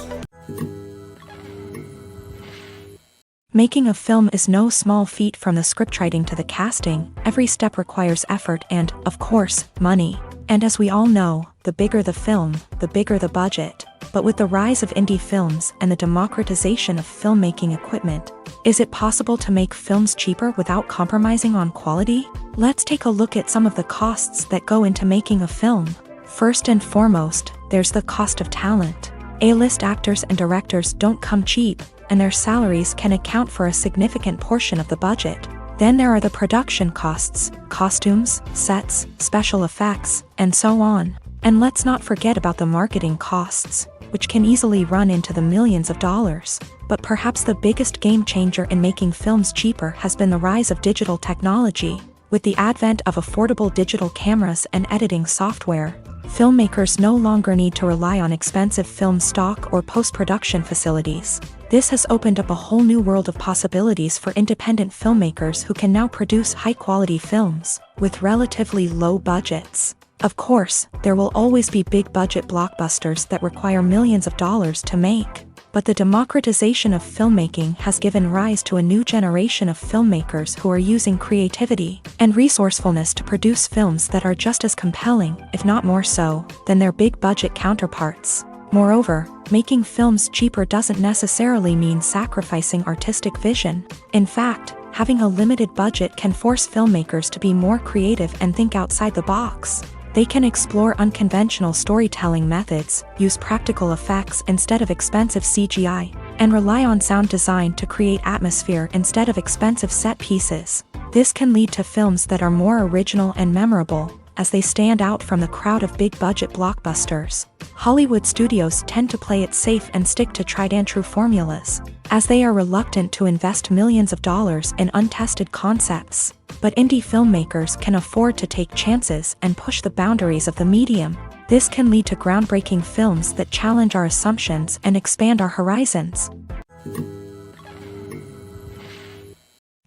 Making a film is no small feat. From the scriptwriting to the casting, every step requires effort and, of course, money. And as we all know, the bigger the film, the bigger the budget. But with the rise of indie films and the democratization of filmmaking equipment, is it possible to make films cheaper without compromising on quality? Let's take a look at some of the costs that go into making a film. First and foremost, there's the cost of talent. A-list actors and directors don't come cheap, and their salaries can account for a significant portion of the budget. Then there are the production costs, costumes, sets, special effects, and so on. And let's not forget about the marketing costs, which can easily run into the millions of dollars. But perhaps the biggest game changer in making films cheaper has been the rise of digital technology. With the advent of affordable digital cameras and editing software, filmmakers no longer need to rely on expensive film stock or post-production facilities. This has opened up a whole new world of possibilities for independent filmmakers who can now produce high-quality films with relatively low budgets. Of course, there will always be big-budget blockbusters that require millions of dollars to make. But the democratization of filmmaking has given rise to a new generation of filmmakers who are using creativity and resourcefulness to produce films that are just as compelling, if not more so, than their big-budget counterparts. Moreover, making films cheaper doesn't necessarily mean sacrificing artistic vision. In fact, having a limited budget can force filmmakers to be more creative and think outside the box. They can explore unconventional storytelling methods, use practical effects instead of expensive CGI, and rely on sound design to create atmosphere instead of expensive set pieces. This can lead to films that are more original and memorable, as they stand out from the crowd of big-budget blockbusters. Hollywood studios tend to play it safe and stick to tried-and-true formulas, as they are reluctant to invest millions of dollars in untested concepts. But indie filmmakers can afford to take chances and push the boundaries of the medium. This can lead to groundbreaking films that challenge our assumptions and expand our horizons.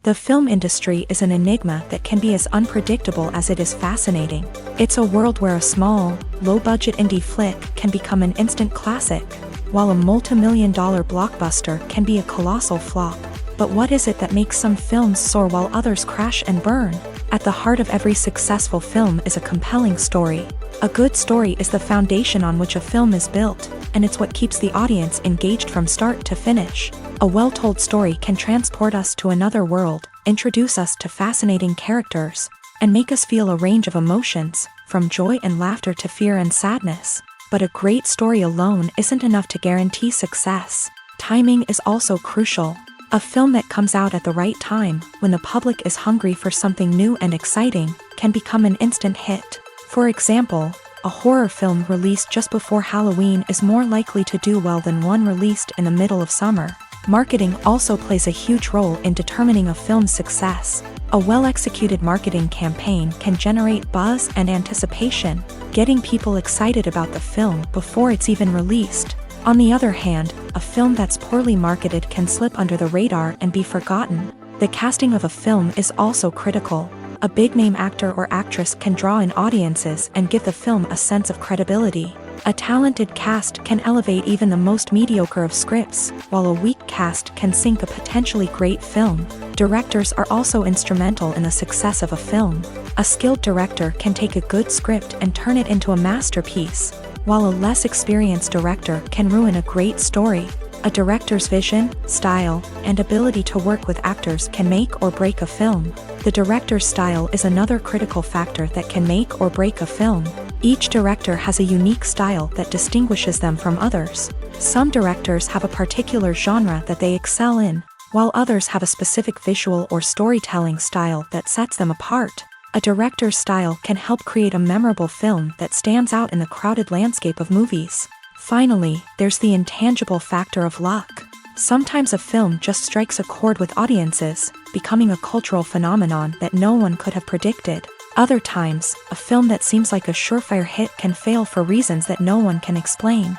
The film industry is an enigma that can be as unpredictable as it is fascinating. It's a world where a small, low-budget indie flick can become an instant classic, while a multi-million-dollar blockbuster can be a colossal flop. But what is it that makes some films soar while others crash and burn? At the heart of every successful film is a compelling story. A good story is the foundation on which a film is built, and it's what keeps the audience engaged from start to finish. A well-told story can transport us to another world, introduce us to fascinating characters, and make us feel a range of emotions, from joy and laughter to fear and sadness. But a great story alone isn't enough to guarantee success. Timing is also crucial. A film that comes out at the right time, when the public is hungry for something new and exciting, can become an instant hit. For example, a horror film released just before Halloween is more likely to do well than one released in the middle of summer. Marketing also plays a huge role in determining a film's success. A well-executed marketing campaign can generate buzz and anticipation, getting people excited about the film before it's even released. On the other hand, a film that's poorly marketed can slip under the radar and be forgotten. The casting of a film is also critical. A big-name actor or actress can draw in audiences and give the film a sense of credibility. A talented cast can elevate even the most mediocre of scripts, while a weak cast can sink a potentially great film. Directors are also instrumental in the success of a film. A skilled director can take a good script and turn it into a masterpiece, while a less experienced director can ruin a great story. A director's vision, style, and ability to work with actors can make or break a film. The director's style is another critical factor that can make or break a film. Each director has a unique style that distinguishes them from others. Some directors have a particular genre that they excel in, while others have a specific visual or storytelling style that sets them apart. A director's style can help create a memorable film that stands out in the crowded landscape of movies. Finally, there's the intangible factor of luck. Sometimes a film just strikes a chord with audiences, becoming a cultural phenomenon that no one could have predicted. Other times, a film that seems like a surefire hit can fail for reasons that no one can explain.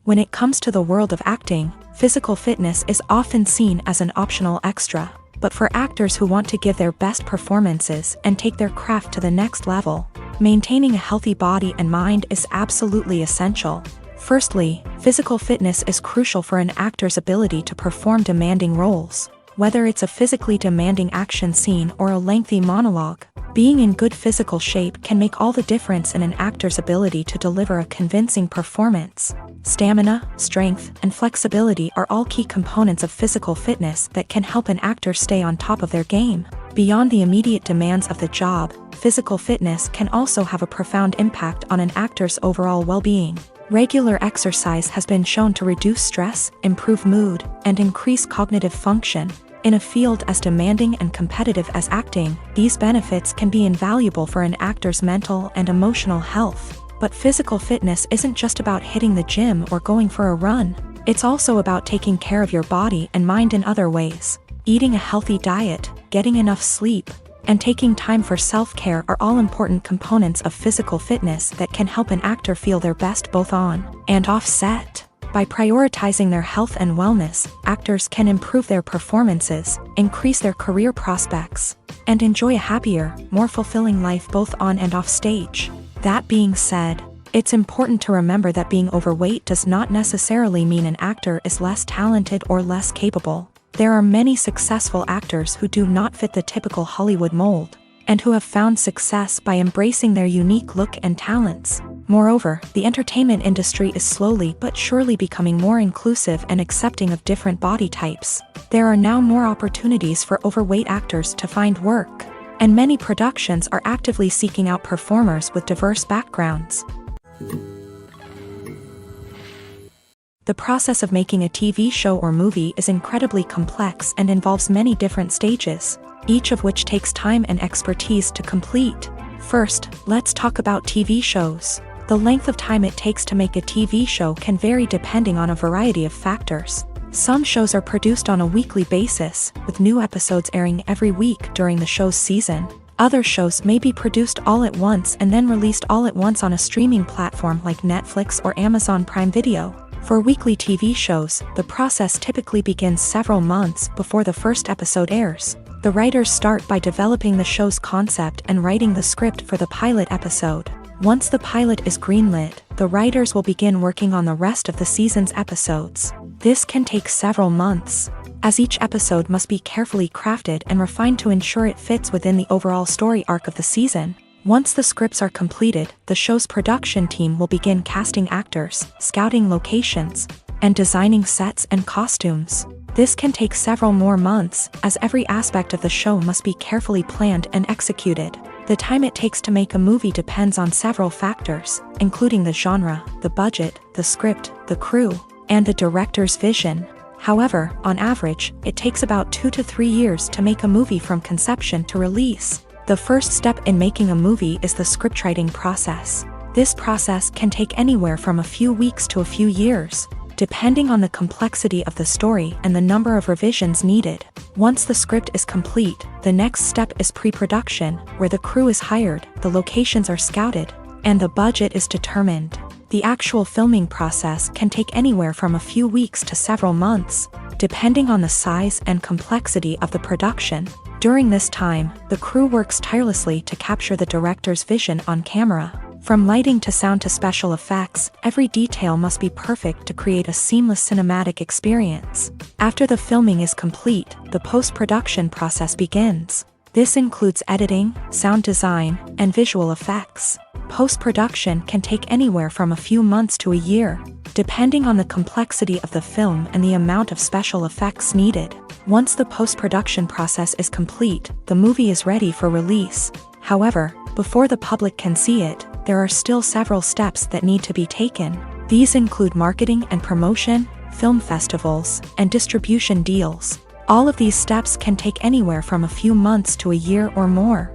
When it comes to the world of acting, physical fitness is often seen as an optional extra. But for actors who want to give their best performances and take their craft to the next level, maintaining a healthy body and mind is absolutely essential. Firstly, physical fitness is crucial for an actor's ability to perform demanding roles. Whether it's a physically demanding action scene or a lengthy monologue, being in good physical shape can make all the difference in an actor's ability to deliver a convincing performance. Stamina, strength, and flexibility are all key components of physical fitness that can help an actor stay on top of their game. Beyond the immediate demands of the job, physical fitness can also have a profound impact on an actor's overall well-being. Regular exercise has been shown to reduce stress, improve mood, and increase cognitive function. In a field as demanding and competitive as acting, these benefits can be invaluable for an actor's mental and emotional health. But physical fitness isn't just about hitting the gym or going for a run. It's also about taking care of your body and mind in other ways. Eating a healthy diet, getting enough sleep, and taking time for self-care are all important components of physical fitness that can help an actor feel their best both on and off set. By prioritizing their health and wellness, actors can improve their performances, increase their career prospects, and enjoy a happier, more fulfilling life both on and off stage. That being said, it's important to remember that being overweight does not necessarily mean an actor is less talented or less capable. There are many successful actors who do not fit the typical Hollywood mold, and who have found success by embracing their unique look and talents. Moreover, the entertainment industry is slowly but surely becoming more inclusive and accepting of different body types. There are now more opportunities for overweight actors to find work, and many productions are actively seeking out performers with diverse backgrounds. The process of making a TV show or movie is incredibly complex and involves many different stages, each of which takes time and expertise to complete. First, let's talk about TV shows. The length of time it takes to make a TV show can vary depending on a variety of factors. Some shows are produced on a weekly basis, with new episodes airing every week during the show's season. Other shows may be produced all at once and then released all at once on a streaming platform like Netflix or Amazon Prime Video. For weekly TV shows, the process typically begins several months before the first episode airs. The writers start by developing the show's concept and writing the script for the pilot episode. Once the pilot is greenlit, the writers will begin working on the rest of the season's episodes. This can take several months, as each episode must be carefully crafted and refined to ensure it fits within the overall story arc of the season. Once the scripts are completed, the show's production team will begin casting actors, scouting locations, and designing sets and costumes. This can take several more months, as every aspect of the show must be carefully planned and executed. The time it takes to make a movie depends on several factors, including the genre, the budget, the script, the crew, and the director's vision. However, on average, it takes about 2 to 3 years to make a movie from conception to release. The first step in making a movie is the scriptwriting process. This process can take anywhere from a few weeks to a few years, depending on the complexity of the story and the number of revisions needed. Once the script is complete, the next step is pre-production, where the crew is hired, the locations are scouted, and the budget is determined. The actual filming process can take anywhere from a few weeks to several months, depending on the size and complexity of the production. During this time, the crew works tirelessly to capture the director's vision on camera. From lighting to sound to special effects, every detail must be perfect to create a seamless cinematic experience. After the filming is complete, the post-production process begins. This includes editing, sound design, and visual effects. Post-production can take anywhere from a few months to a year, depending on the complexity of the film and the amount of special effects needed. Once the post-production process is complete, the movie is ready for release. However, before the public can see it, there are still several steps that need to be taken. These include marketing and promotion, film festivals, and distribution deals. All of these steps can take anywhere from a few months to a year or more.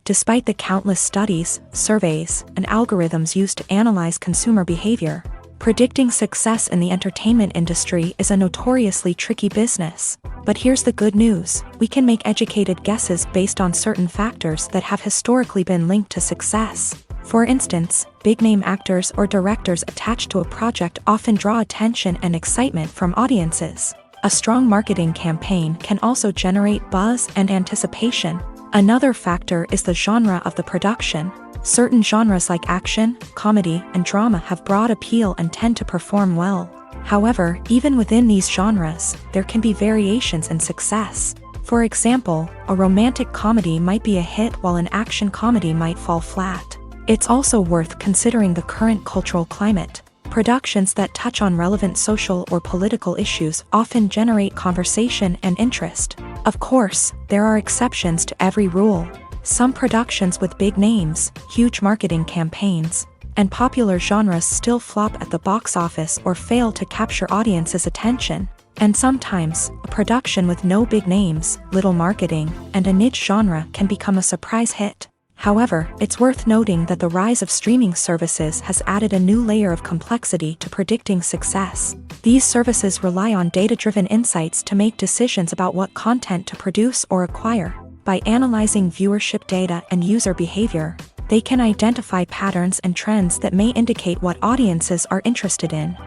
Despite the countless studies, surveys, and algorithms used to analyze consumer behavior, predicting success in the entertainment industry is a notoriously tricky business. But here's the good news: we can make educated guesses based on certain factors that have historically been linked to success. For instance, big-name actors or directors attached to a project often draw attention and excitement from audiences. A strong marketing campaign can also generate buzz and anticipation. Another factor is the genre of the production. Certain genres like action, comedy, and drama have broad appeal and tend to perform well. However, even within these genres, there can be variations in success. For example, a romantic comedy might be a hit while an action comedy might fall flat. It's also worth considering the current cultural climate. Productions that touch on relevant social or political issues often generate conversation and interest. Of course, there are exceptions to every rule. Some productions with big names, huge marketing campaigns, and popular genres still flop at the box office or fail to capture audiences' attention. And sometimes, a production with no big names, little marketing, and a niche genre can become a surprise hit. However, it's worth noting that the rise of streaming services has added a new layer of complexity to predicting success. These services rely on data-driven insights to make decisions about what content to produce or acquire. By analyzing viewership data and user behavior, they can identify patterns and trends that may indicate what audiences are interested in.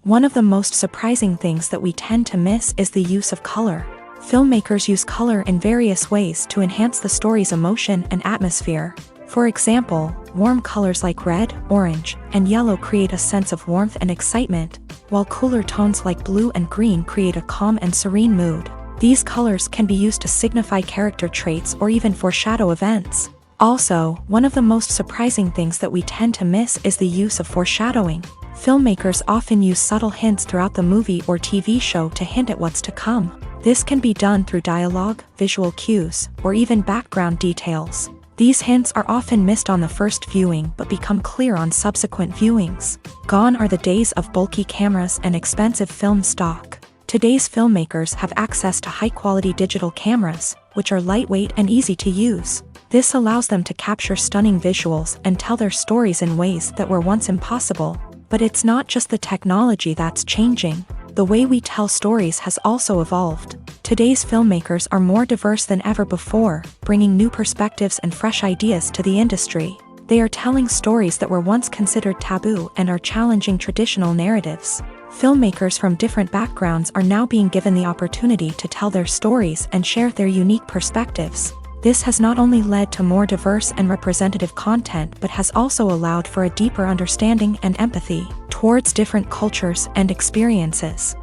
One of the most surprising things that we tend to miss is the use of color. Filmmakers use color in various ways to enhance the story's emotion and atmosphere. For example, warm colors like red, orange, and yellow create a sense of warmth and excitement, while cooler tones like blue and green create a calm and serene mood. These colors can be used to signify character traits or even foreshadow events. Also, one of the most surprising things that we tend to miss is the use of foreshadowing. Filmmakers often use subtle hints throughout the movie or TV show to hint at what's to come. This can be done through dialogue, visual cues, or even background details. These hints are often missed on the first viewing but become clear on subsequent viewings. Gone are the days of bulky cameras and expensive film stock. Today's filmmakers have access to high-quality digital cameras, which are lightweight and easy to use. This allows them to capture stunning visuals and tell their stories in ways that were once impossible. But it's not just the technology that's changing. The way we tell stories has also evolved. Today's filmmakers are more diverse than ever before, bringing new perspectives and fresh ideas to the industry. They are telling stories that were once considered taboo and are challenging traditional narratives. Filmmakers from different backgrounds are now being given the opportunity to tell their stories and share their unique perspectives. This has not only led to more diverse and representative content but has also allowed for a deeper understanding and empathy towards different cultures and experiences.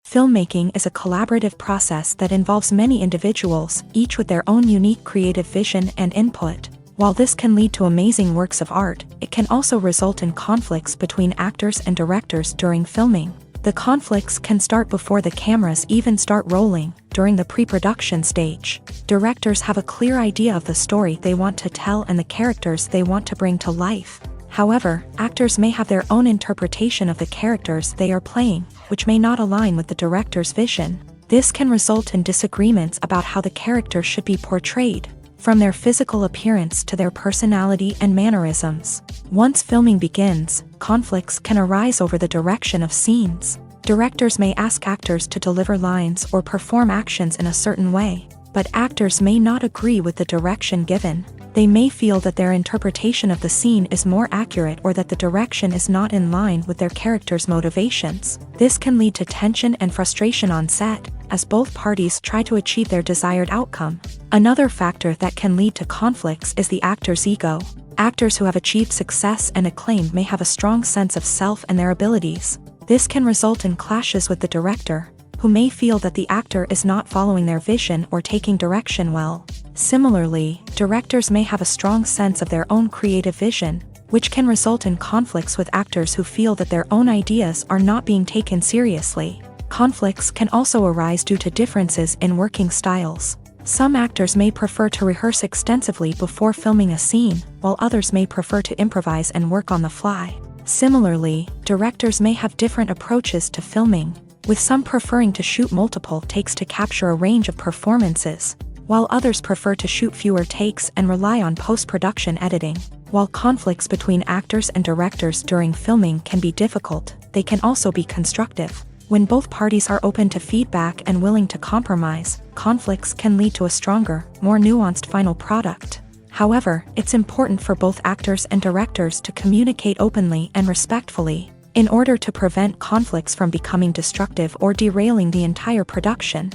Filmmaking is a collaborative process that involves many individuals, each with their own unique creative vision and input. While this can lead to amazing works of art, it can also result in conflicts between actors and directors during filming. The conflicts can start before the cameras even start rolling, during the pre-production stage. Directors have a clear idea of the story they want to tell and the characters they want to bring to life. However, actors may have their own interpretation of the characters they are playing, which may not align with the director's vision. This can result in disagreements about how the characters should be portrayed, from their physical appearance to their personality and mannerisms. Once filming begins, conflicts can arise over the direction of scenes. Directors may ask actors to deliver lines or perform actions in a certain way, but actors may not agree with the direction given. They may feel that their interpretation of the scene is more accurate or that the direction is not in line with their character's motivations. This can lead to tension and frustration on set, as both parties try to achieve their desired outcome. Another factor that can lead to conflicts is the actor's ego. Actors who have achieved success and acclaim may have a strong sense of self and their abilities. This can result in clashes with the director, who may feel that the actor is not following their vision or taking direction well. Similarly, directors may have a strong sense of their own creative vision, which can result in conflicts with actors who feel that their own ideas are not being taken seriously. Conflicts can also arise due to differences in working styles. Some actors may prefer to rehearse extensively before filming a scene, while others may prefer to improvise and work on the fly. Similarly, directors may have different approaches to filming, with some preferring to shoot multiple takes to capture a range of performances, while others prefer to shoot fewer takes and rely on post-production editing. While conflicts between actors and directors during filming can be difficult, they can also be constructive. When both parties are open to feedback and willing to compromise, conflicts can lead to a stronger, more nuanced final product. However, it's important for both actors and directors to communicate openly and respectfully, in order to prevent conflicts from becoming destructive or derailing the entire production.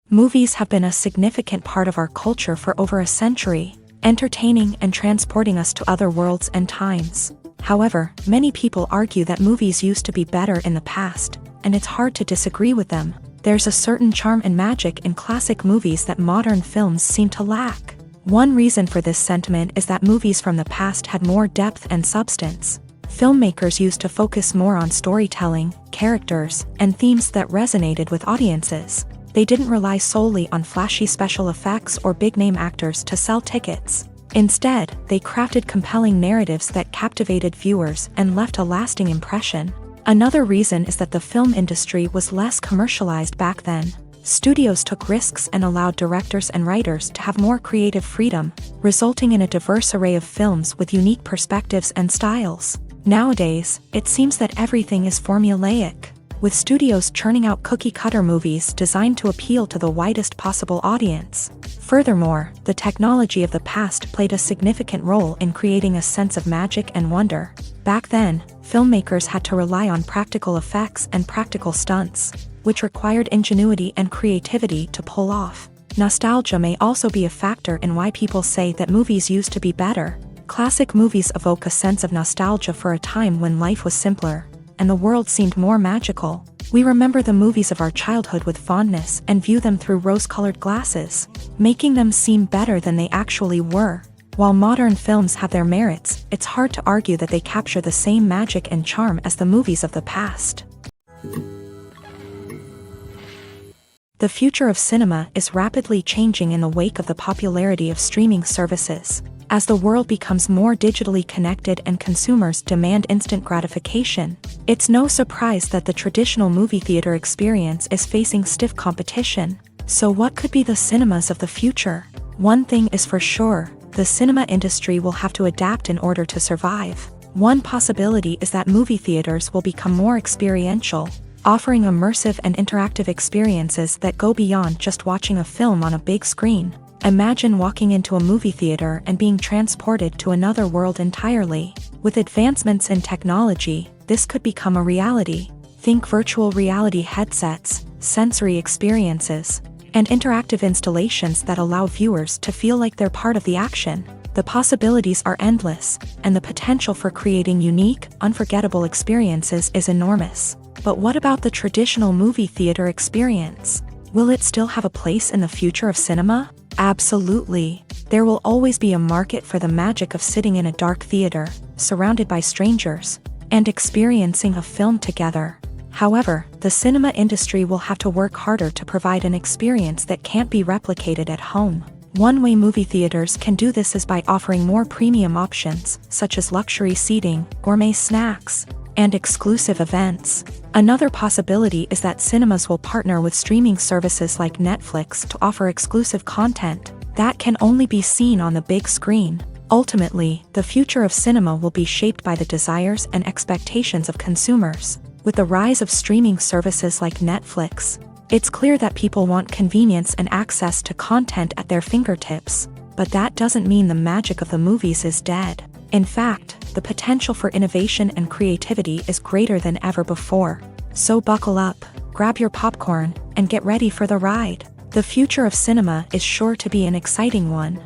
Movies have been a significant part of our culture for over a century, entertaining and transporting us to other worlds and times. However, many people argue that movies used to be better in the past, and it's hard to disagree with them. There's a certain charm and magic in classic movies that modern films seem to lack. One reason for this sentiment is that movies from the past had more depth and substance. Filmmakers used to focus more on storytelling, characters, and themes that resonated with audiences. They didn't rely solely on flashy special effects or big-name actors to sell tickets. Instead, they crafted compelling narratives that captivated viewers and left a lasting impression. Another reason is that the film industry was less commercialized back then. Studios took risks and allowed directors and writers to have more creative freedom, resulting in a diverse array of films with unique perspectives and styles. Nowadays, it seems that everything is formulaic, with studios churning out cookie-cutter movies designed to appeal to the widest possible audience. Furthermore, the technology of the past played a significant role in creating a sense of magic and wonder. Back then, filmmakers had to rely on practical effects and practical stunts, which required ingenuity and creativity to pull off. Nostalgia may also be a factor in why people say that movies used to be better. Classic movies evoke a sense of nostalgia for a time when life was simpler, and the world seemed more magical. We remember the movies of our childhood with fondness and view them through rose-colored glasses, making them seem better than they actually were. While modern films have their merits, it's hard to argue that they capture the same magic and charm as the movies of the past. The future of cinema is rapidly changing in the wake of the popularity of streaming services. As the world becomes more digitally connected and consumers demand instant gratification, it's no surprise that the traditional movie theater experience is facing stiff competition. So what could be the cinemas of the future? One thing is for sure, the cinema industry will have to adapt in order to survive. One possibility is that movie theaters will become more experiential, offering immersive and interactive experiences that go beyond just watching a film on a big screen. Imagine walking into a movie theater and being transported to another world entirely. With advancements in technology, this could become a reality. Think virtual reality headsets, sensory experiences, and interactive installations that allow viewers to feel like they're part of the action. The possibilities are endless, and the potential for creating unique, unforgettable experiences is enormous. But what about the traditional movie theater experience? Will it still have a place in the future of cinema? Absolutely. There will always be a market for the magic of sitting in a dark theater, surrounded by strangers, and experiencing a film together. However, the cinema industry will have to work harder to provide an experience that can't be replicated at home. One way movie theaters can do this is by offering more premium options, such as luxury seating, gourmet snacks, and exclusive events. Another possibility is that cinemas will partner with streaming services like Netflix to offer exclusive content that can only be seen on the big screen. Ultimately, the future of cinema will be shaped by the desires and expectations of consumers. With the rise of streaming services like Netflix, it's clear that people want convenience and access to content at their fingertips. But that doesn't mean the magic of the movies is dead. In fact, the potential for innovation and creativity is greater than ever before. So buckle up, grab your popcorn, and get ready for the ride. The future of cinema is sure to be an exciting one.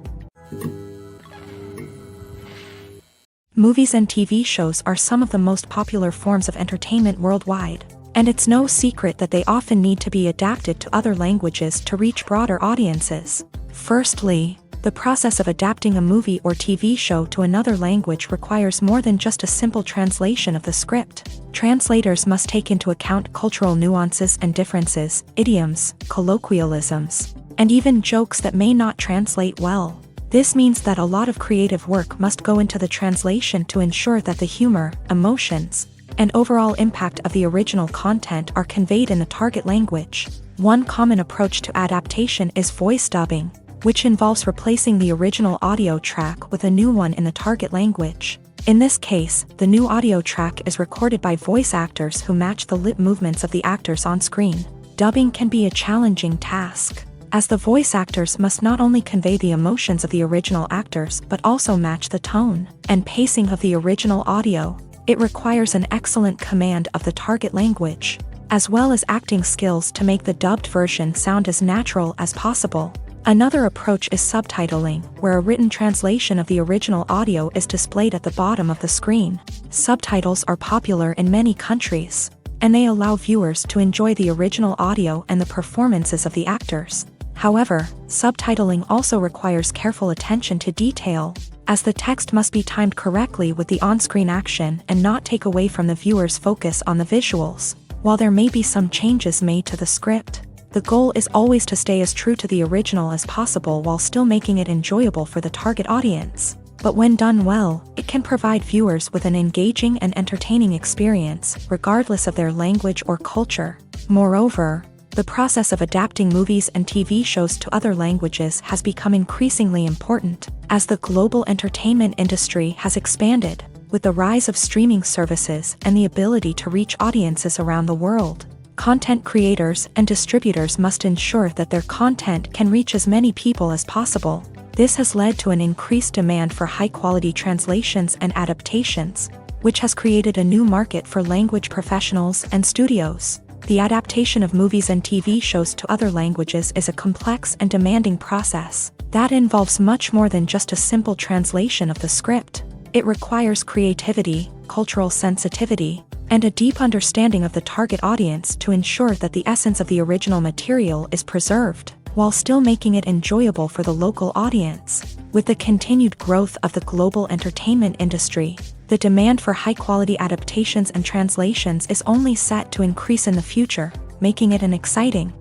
Movies and TV shows are some of the most popular forms of entertainment worldwide, and it's no secret that they often need to be adapted to other languages to reach broader audiences. Firstly, the process of adapting a movie or TV show to another language requires more than just a simple translation of the script. Translators must take into account cultural nuances and differences, idioms, colloquialisms, and even jokes that may not translate well. This means that a lot of creative work must go into the translation to ensure that the humor, emotions, and overall impact of the original content are conveyed in the target language. One common approach to adaptation is voice dubbing, which involves replacing the original audio track with a new one in the target language. In this case, the new audio track is recorded by voice actors who match the lip movements of the actors on screen. Dubbing can be a challenging task, as the voice actors must not only convey the emotions of the original actors but also match the tone and pacing of the original audio. It requires an excellent command of the target language, as well as acting skills to make the dubbed version sound as natural as possible. Another approach is subtitling, where a written translation of the original audio is displayed at the bottom of the screen. Subtitles are popular in many countries, and they allow viewers to enjoy the original audio and the performances of the actors. However, subtitling also requires careful attention to detail, as the text must be timed correctly with the on-screen action and not take away from the viewer's focus on the visuals. While there may be some changes made to the script, the goal is always to stay as true to the original as possible while still making it enjoyable for the target audience. But when done well, it can provide viewers with an engaging and entertaining experience, regardless of their language or culture. Moreover, the process of adapting movies and TV shows to other languages has become increasingly important, as the global entertainment industry has expanded, with the rise of streaming services and the ability to reach audiences around the world. Content creators and distributors must ensure that their content can reach as many people as possible. This has led to an increased demand for high-quality translations and adaptations, which has created a new market for language professionals and studios. The adaptation of movies and TV shows to other languages is a complex and demanding process that involves much more than just a simple translation of the script. It requires creativity, cultural sensitivity, and a deep understanding of the target audience to ensure that the essence of the original material is preserved, while still making it enjoyable for the local audience. With the continued growth of the global entertainment industry, the demand for high-quality adaptations and translations is only set to increase in the future, making it an exciting.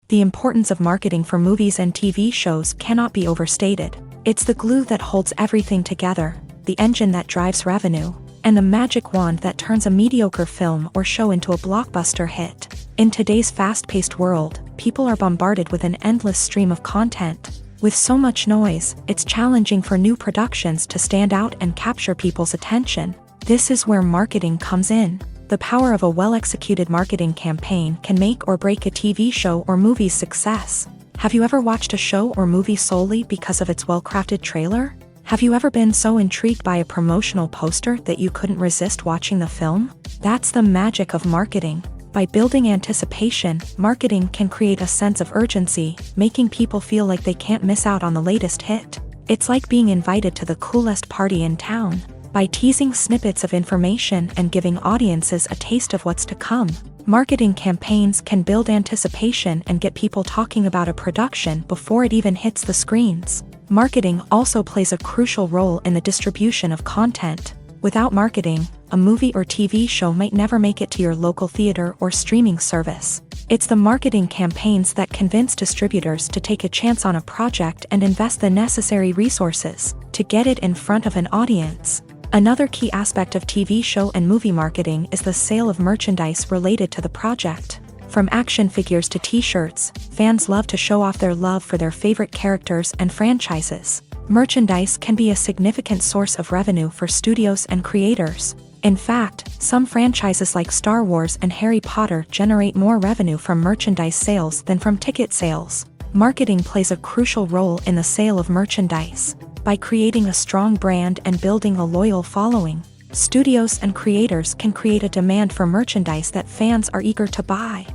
The importance of marketing for movies and TV shows cannot be overstated. It's the glue that holds everything together, the engine that drives revenue, and the magic wand that turns a mediocre film or show into a blockbuster hit. In today's fast-paced world, people are bombarded with an endless stream of content. With so much noise, it's challenging for new productions to stand out and capture people's attention. This is where marketing comes in. The power of a well-executed marketing campaign can make or break a TV show or movie's success. Have you ever watched a show or movie solely because of its well-crafted trailer? Have you ever been so intrigued by a promotional poster that you couldn't resist watching the film? That's the magic of marketing. By building anticipation, marketing can create a sense of urgency, making people feel like they can't miss out on the latest hit. It's like being invited to the coolest party in town. By teasing snippets of information and giving audiences a taste of what's to come, marketing campaigns can build anticipation and get people talking about a production before it even hits the screens. Marketing also plays a crucial role in the distribution of content. Without marketing, a movie or TV show might never make it to your local theater or streaming service. It's the marketing campaigns that convince distributors to take a chance on a project and invest the necessary resources to get it in front of an audience. Another key aspect of TV show and movie marketing is the sale of merchandise related to the project. From action figures to t-shirts, fans love to show off their love for their favorite characters and franchises. Merchandise can be a significant source of revenue for studios and creators. In fact, some franchises like Star Wars and Harry Potter generate more revenue from merchandise sales than from ticket sales. Marketing plays a crucial role in the sale of merchandise. By creating a strong brand and building a loyal following, studios and creators can create a demand for merchandise that fans are eager to buy.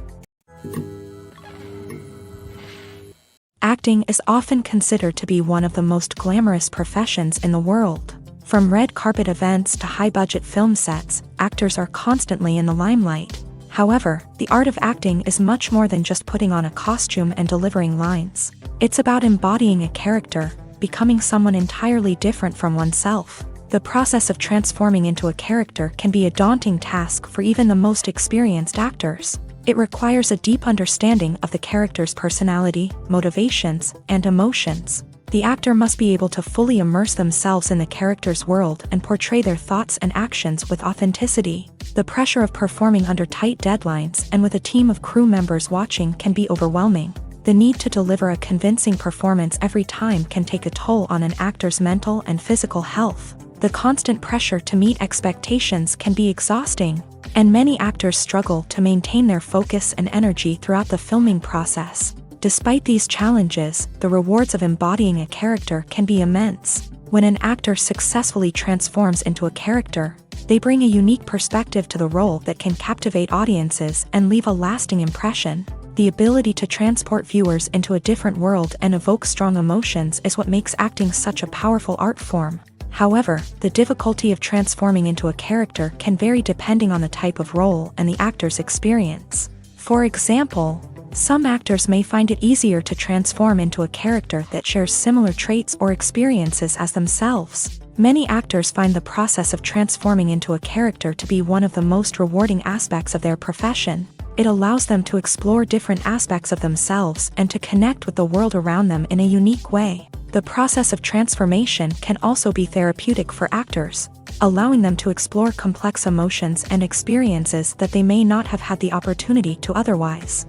Acting is often considered to be one of the most glamorous professions in the world. From red carpet events to high-budget film sets, actors are constantly in the limelight. However, the art of acting is much more than just putting on a costume and delivering lines. It's about embodying a character, becoming someone entirely different from oneself. The process of transforming into a character can be a daunting task for even the most experienced actors. It requires a deep understanding of the character's personality, motivations, and emotions. The actor must be able to fully immerse themselves in the character's world and portray their thoughts and actions with authenticity. The pressure of performing under tight deadlines and with a team of crew members watching can be overwhelming. The need to deliver a convincing performance every time can take a toll on an actor's mental and physical health. The constant pressure to meet expectations can be exhausting, and many actors struggle to maintain their focus and energy throughout the filming process. Despite these challenges, the rewards of embodying a character can be immense. When an actor successfully transforms into a character, they bring a unique perspective to the role that can captivate audiences and leave a lasting impression. The ability to transport viewers into a different world and evoke strong emotions is what makes acting such a powerful art form. However, the difficulty of transforming into a character can vary depending on the type of role and the actor's experience. For example, some actors may find it easier to transform into a character that shares similar traits or experiences as themselves. Many actors find the process of transforming into a character to be one of the most rewarding aspects of their profession. It allows them to explore different aspects of themselves and to connect with the world around them in a unique way. The process of transformation can also be therapeutic for actors, allowing them to explore complex emotions and experiences that they may not have had the opportunity to otherwise.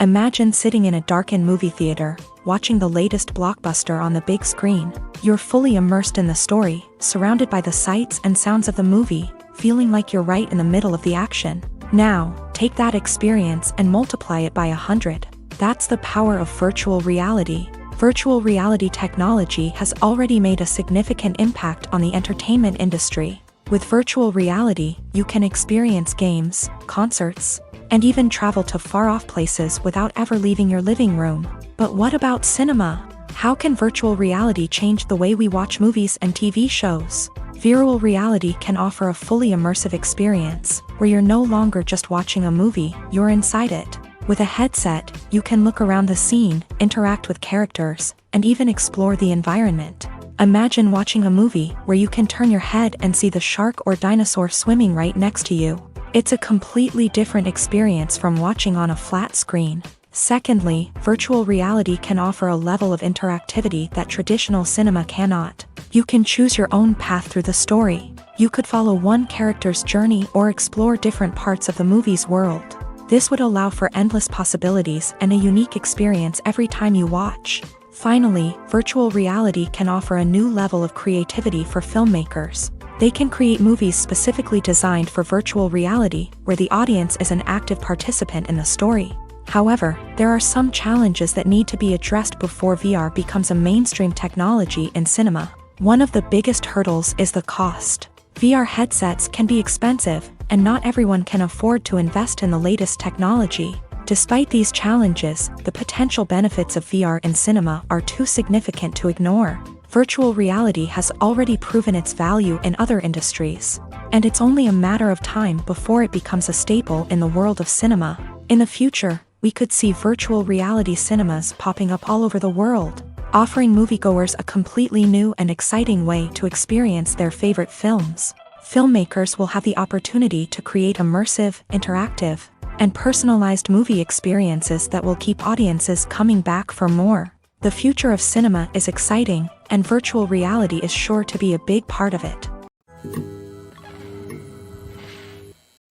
Imagine sitting in a darkened movie theater, watching the latest blockbuster on the big screen. You're fully immersed in the story, surrounded by the sights and sounds of the movie, feeling like you're right in the middle of the action. Now, take that experience and multiply it by 100. That's the power of virtual reality. Virtual reality technology has already made a significant impact on the entertainment industry. With virtual reality, you can experience games, concerts, and even travel to far-off places without ever leaving your living room. But what about cinema? How can virtual reality change the way we watch movies and TV shows? Virtual reality can offer a fully immersive experience, where you're no longer just watching a movie, you're inside it. With a headset, you can look around the scene, interact with characters, and even explore the environment. Imagine watching a movie where you can turn your head and see the shark or dinosaur swimming right next to you. It's a completely different experience from watching on a flat screen. Secondly, virtual reality can offer a level of interactivity that traditional cinema cannot. You can choose your own path through the story. You could follow one character's journey or explore different parts of the movie's world. This would allow for endless possibilities and a unique experience every time you watch. Finally, virtual reality can offer a new level of creativity for filmmakers. They can create movies specifically designed for virtual reality, where the audience is an active participant in the story. However, there are some challenges that need to be addressed before VR becomes a mainstream technology in cinema. One of the biggest hurdles is the cost. VR headsets can be expensive, and not everyone can afford to invest in the latest technology. Despite these challenges, the potential benefits of VR in cinema are too significant to ignore. Virtual reality has already proven its value in other industries, and it's only a matter of time before it becomes a staple in the world of cinema. In the future, we could see virtual reality cinemas popping up all over the world, offering moviegoers a completely new and exciting way to experience their favorite films. Filmmakers will have the opportunity to create immersive, interactive, and personalized movie experiences that will keep audiences coming back for more. The future of cinema is exciting, and virtual reality is sure to be a big part of it.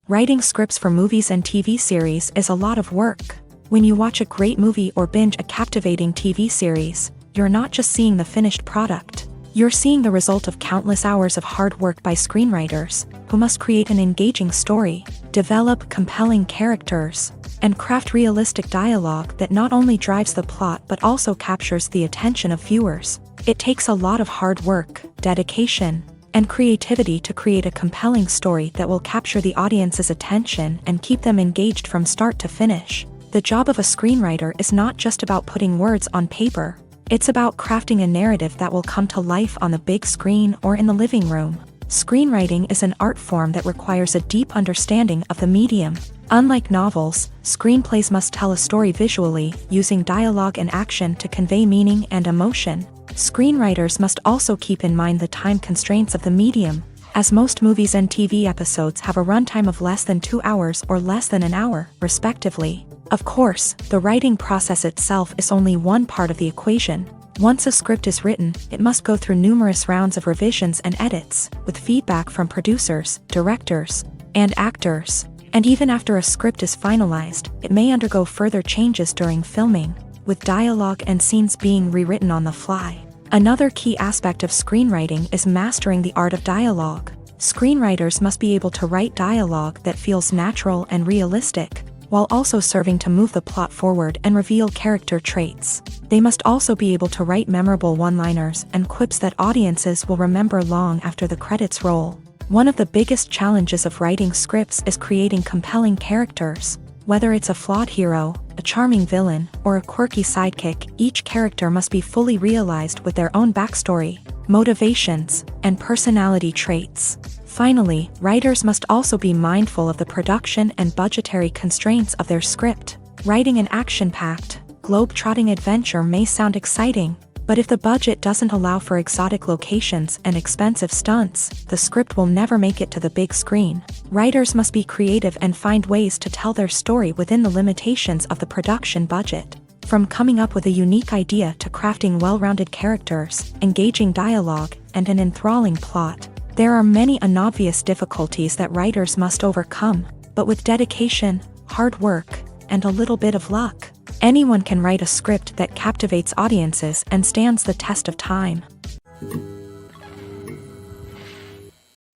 Writing scripts for movies and TV series is a lot of work. When you watch a great movie or binge a captivating TV series, you're not just seeing the finished product. You're seeing the result of countless hours of hard work by screenwriters, who must create an engaging story, develop compelling characters, and craft realistic dialogue that not only drives the plot but also captures the attention of viewers. It takes a lot of hard work, dedication, and creativity to create a compelling story that will capture the audience's attention and keep them engaged from start to finish. The job of a screenwriter is not just about putting words on paper. It's about crafting a narrative that will come to life on the big screen or in the living room. Screenwriting is an art form that requires a deep understanding of the medium. Unlike novels, screenplays must tell a story visually, using dialogue and action to convey meaning and emotion. Screenwriters must also keep in mind the time constraints of the medium, as most movies and TV episodes have a runtime of less than 2 hours or less than an hour, respectively. Of course, the writing process itself is only one part of the equation. Once a script is written, it must go through numerous rounds of revisions and edits, with feedback from producers, directors, and actors. And even after a script is finalized, it may undergo further changes during filming, with dialogue and scenes being rewritten on the fly. Another key aspect of screenwriting is mastering the art of dialogue. Screenwriters must be able to write dialogue that feels natural and realistic, while also serving to move the plot forward and reveal character traits. They must also be able to write memorable one-liners and quips that audiences will remember long after the credits roll. One of the biggest challenges of writing scripts is creating compelling characters. Whether it's a flawed hero, a charming villain, or a quirky sidekick, each character must be fully realized with their own backstory, motivations, and personality traits. Finally, writers must also be mindful of the production and budgetary constraints of their script. Writing an action-packed, globe-trotting adventure may sound exciting, but if the budget doesn't allow for exotic locations and expensive stunts, the script will never make it to the big screen. Writers must be creative and find ways to tell their story within the limitations of the production budget. From coming up with a unique idea to crafting well-rounded characters, engaging dialogue, and an enthralling plot, there are many unobvious difficulties that writers must overcome, but with dedication, hard work, and a little bit of luck, anyone can write a script that captivates audiences and stands the test of time.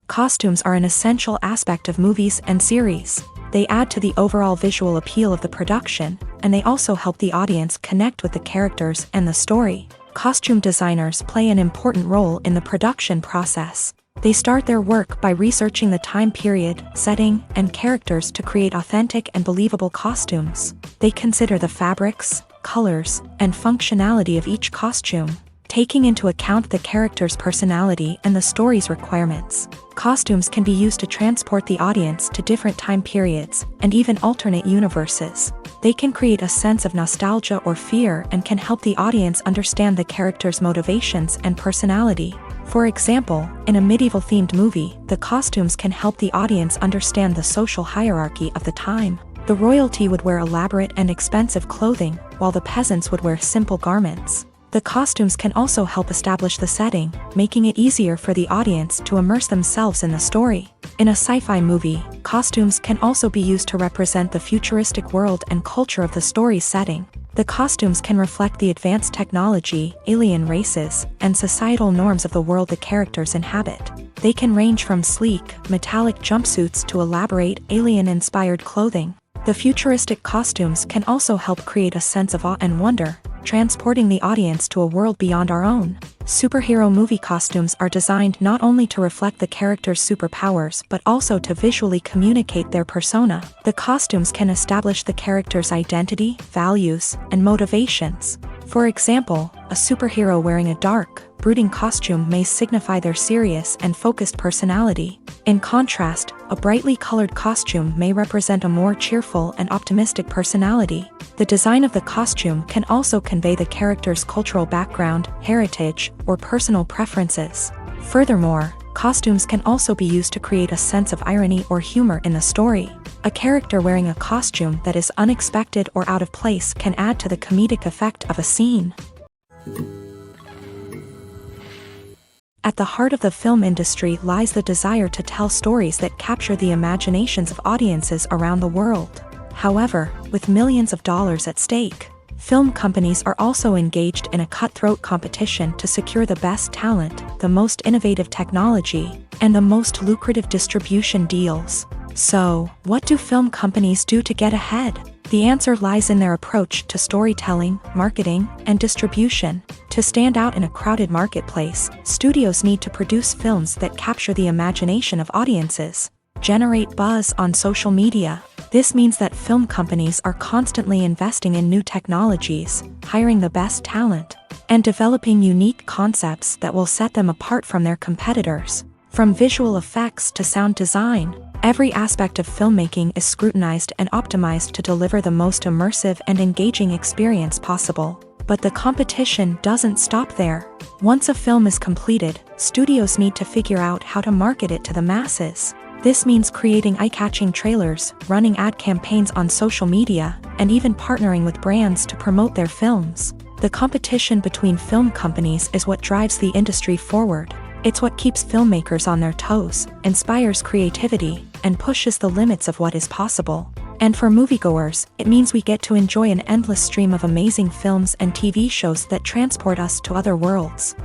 Costumes are an essential aspect of movies and series. They add to the overall visual appeal of the production, and they also help the audience connect with the characters and the story. Costume designers play an important role in the production process. They start their work by researching the time period, setting, and characters to create authentic and believable costumes. They consider the fabrics, colors, and functionality of each costume, taking into account the character's personality and the story's requirements. Costumes can be used to transport the audience to different time periods and even alternate universes. They can create a sense of nostalgia or fear and can help the audience understand the character's motivations and personality. For example, in a medieval-themed movie, the costumes can help the audience understand the social hierarchy of the time. The royalty would wear elaborate and expensive clothing, while the peasants would wear simple garments. The costumes can also help establish the setting, making it easier for the audience to immerse themselves in the story. In a sci-fi movie, costumes can also be used to represent the futuristic world and culture of the story's setting. The costumes can reflect the advanced technology, alien races, and societal norms of the world the characters inhabit. They can range from sleek, metallic jumpsuits to elaborate, alien-inspired clothing. The futuristic costumes can also help create a sense of awe and wonder, transporting the audience to a world beyond our own. Superhero movie costumes are designed not only to reflect the character's superpowers but also to visually communicate their persona. The costumes can establish the character's identity, values, and motivations. For example, a superhero wearing a dark, brooding costume may signify their serious and focused personality. In contrast, a brightly colored costume may represent a more cheerful and optimistic personality. The design of the costume can also convey the character's cultural background, heritage, or personal preferences. Furthermore, costumes can also be used to create a sense of irony or humor in the story. A character wearing a costume that is unexpected or out of place can add to the comedic effect of a scene. At the heart of the film industry lies the desire to tell stories that capture the imaginations of audiences around the world. However, with millions of dollars at stake, film companies are also engaged in a cutthroat competition to secure the best talent, the most innovative technology, and the most lucrative distribution deals. So, what do film companies do to get ahead? The answer lies in their approach to storytelling, marketing, and distribution. To stand out in a crowded marketplace, studios need to produce films that capture the imagination of audiences, generate buzz on social media. This means that film companies are constantly investing in new technologies, hiring the best talent, and developing unique concepts that will set them apart from their competitors. From visual effects to sound design, every aspect of filmmaking is scrutinized and optimized to deliver the most immersive and engaging experience possible. But the competition doesn't stop there. Once a film is completed, studios need to figure out how to market it to the masses. This means creating eye-catching trailers, running ad campaigns on social media, and even partnering with brands to promote their films. The competition between film companies is what drives the industry forward. It's what keeps filmmakers on their toes, inspires creativity, and pushes the limits of what is possible. And for moviegoers, it means we get to enjoy an endless stream of amazing films and TV shows that transport us to other worlds.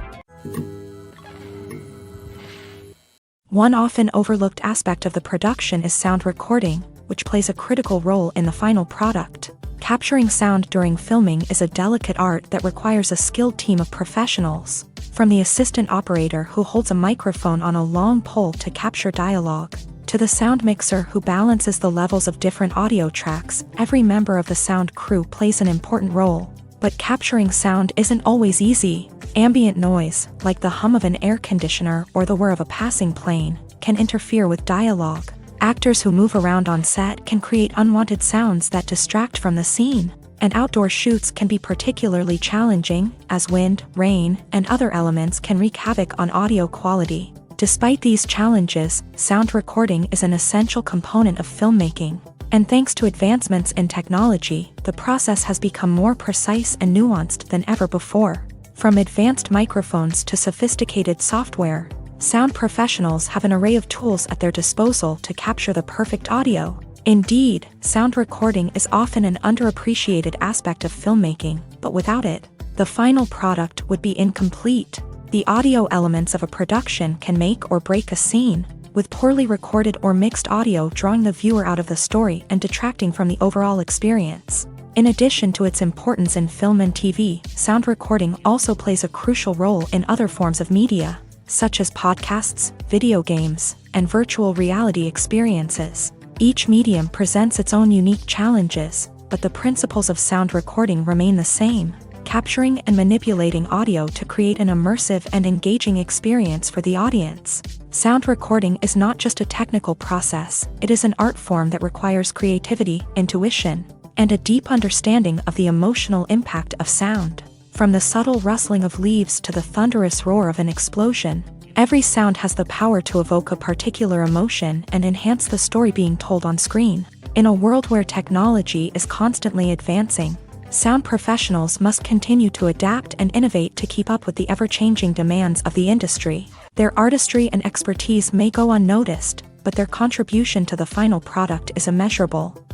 One often overlooked aspect of the production is sound recording, which plays a critical role in the final product. Capturing sound during filming is a delicate art that requires a skilled team of professionals. From the assistant operator who holds a microphone on a long pole to capture dialogue, to the sound mixer who balances the levels of different audio tracks, every member of the sound crew plays an important role. But capturing sound isn't always easy. Ambient noise, like the hum of an air conditioner or the whir of a passing plane, can interfere with dialogue. Actors who move around on set can create unwanted sounds that distract from the scene. And outdoor shoots can be particularly challenging, as wind, rain, and other elements can wreak havoc on audio quality. Despite these challenges, sound recording is an essential component of filmmaking. And thanks to advancements in technology, the process has become more precise and nuanced than ever before. From advanced microphones to sophisticated software, sound professionals have an array of tools at their disposal to capture the perfect audio. Indeed, sound recording is often an underappreciated aspect of filmmaking, but without it, the final product would be incomplete. The audio elements of a production can make or break a scene, with poorly recorded or mixed audio drawing the viewer out of the story and detracting from the overall experience. In addition to its importance in film and TV, sound recording also plays a crucial role in other forms of media, such as podcasts, video games, and virtual reality experiences. Each medium presents its own unique challenges, but the principles of sound recording remain the same: capturing and manipulating audio to create an immersive and engaging experience for the audience. Sound recording is not just a technical process, it is an art form that requires creativity, intuition, and a deep understanding of the emotional impact of sound. From the subtle rustling of leaves to the thunderous roar of an explosion, every sound has the power to evoke a particular emotion and enhance the story being told on screen. In a world where technology is constantly advancing, sound professionals must continue to adapt and innovate to keep up with the ever-changing demands of the industry. Their artistry and expertise may go unnoticed, but their contribution to the final product is immeasurable.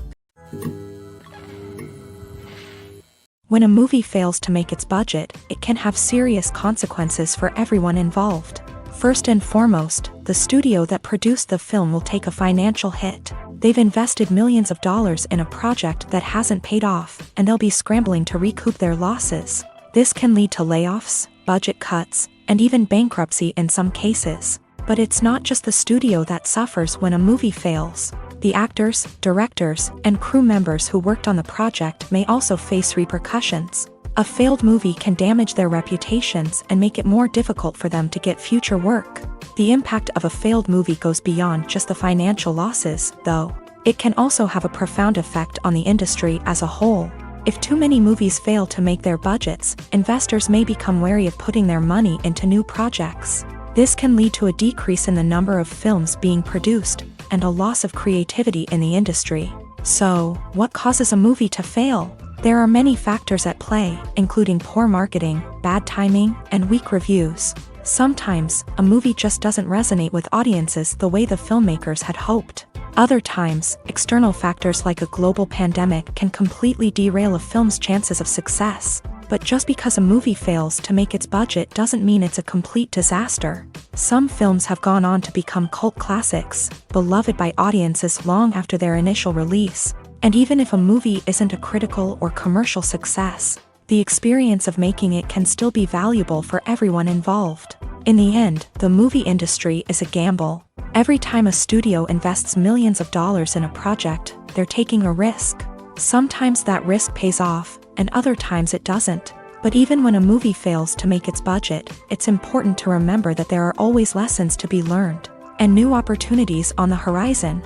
When a movie fails to make its budget, it can have serious consequences for everyone involved. First and foremost, the studio that produced the film will take a financial hit. They've invested millions of dollars in a project that hasn't paid off, and they'll be scrambling to recoup their losses. This can lead to layoffs, budget cuts, and even bankruptcy in some cases. But it's not just the studio that suffers when a movie fails. The actors, directors, and crew members who worked on the project may also face repercussions. A failed movie can damage their reputations and make it more difficult for them to get future work. The impact of a failed movie goes beyond just the financial losses, though. It can also have a profound effect on the industry as a whole. If too many movies fail to make their budgets, investors may become wary of putting their money into new projects. This can lead to a decrease in the number of films being produced, and a loss of creativity in the industry. So, what causes a movie to fail? There are many factors at play, including poor marketing, bad timing, and weak reviews. Sometimes, a movie just doesn't resonate with audiences the way the filmmakers had hoped. Other times, external factors like a global pandemic can completely derail a film's chances of success. But just because a movie fails to make its budget doesn't mean it's a complete disaster. Some films have gone on to become cult classics, beloved by audiences long after their initial release. And even if a movie isn't a critical or commercial success, the experience of making it can still be valuable for everyone involved. In the end, the movie industry is a gamble. Every time a studio invests millions of dollars in a project, they're taking a risk. Sometimes that risk pays off, and other times it doesn't. But even when a movie fails to make its budget, it's important to remember that there are always lessons to be learned and new opportunities on the horizon.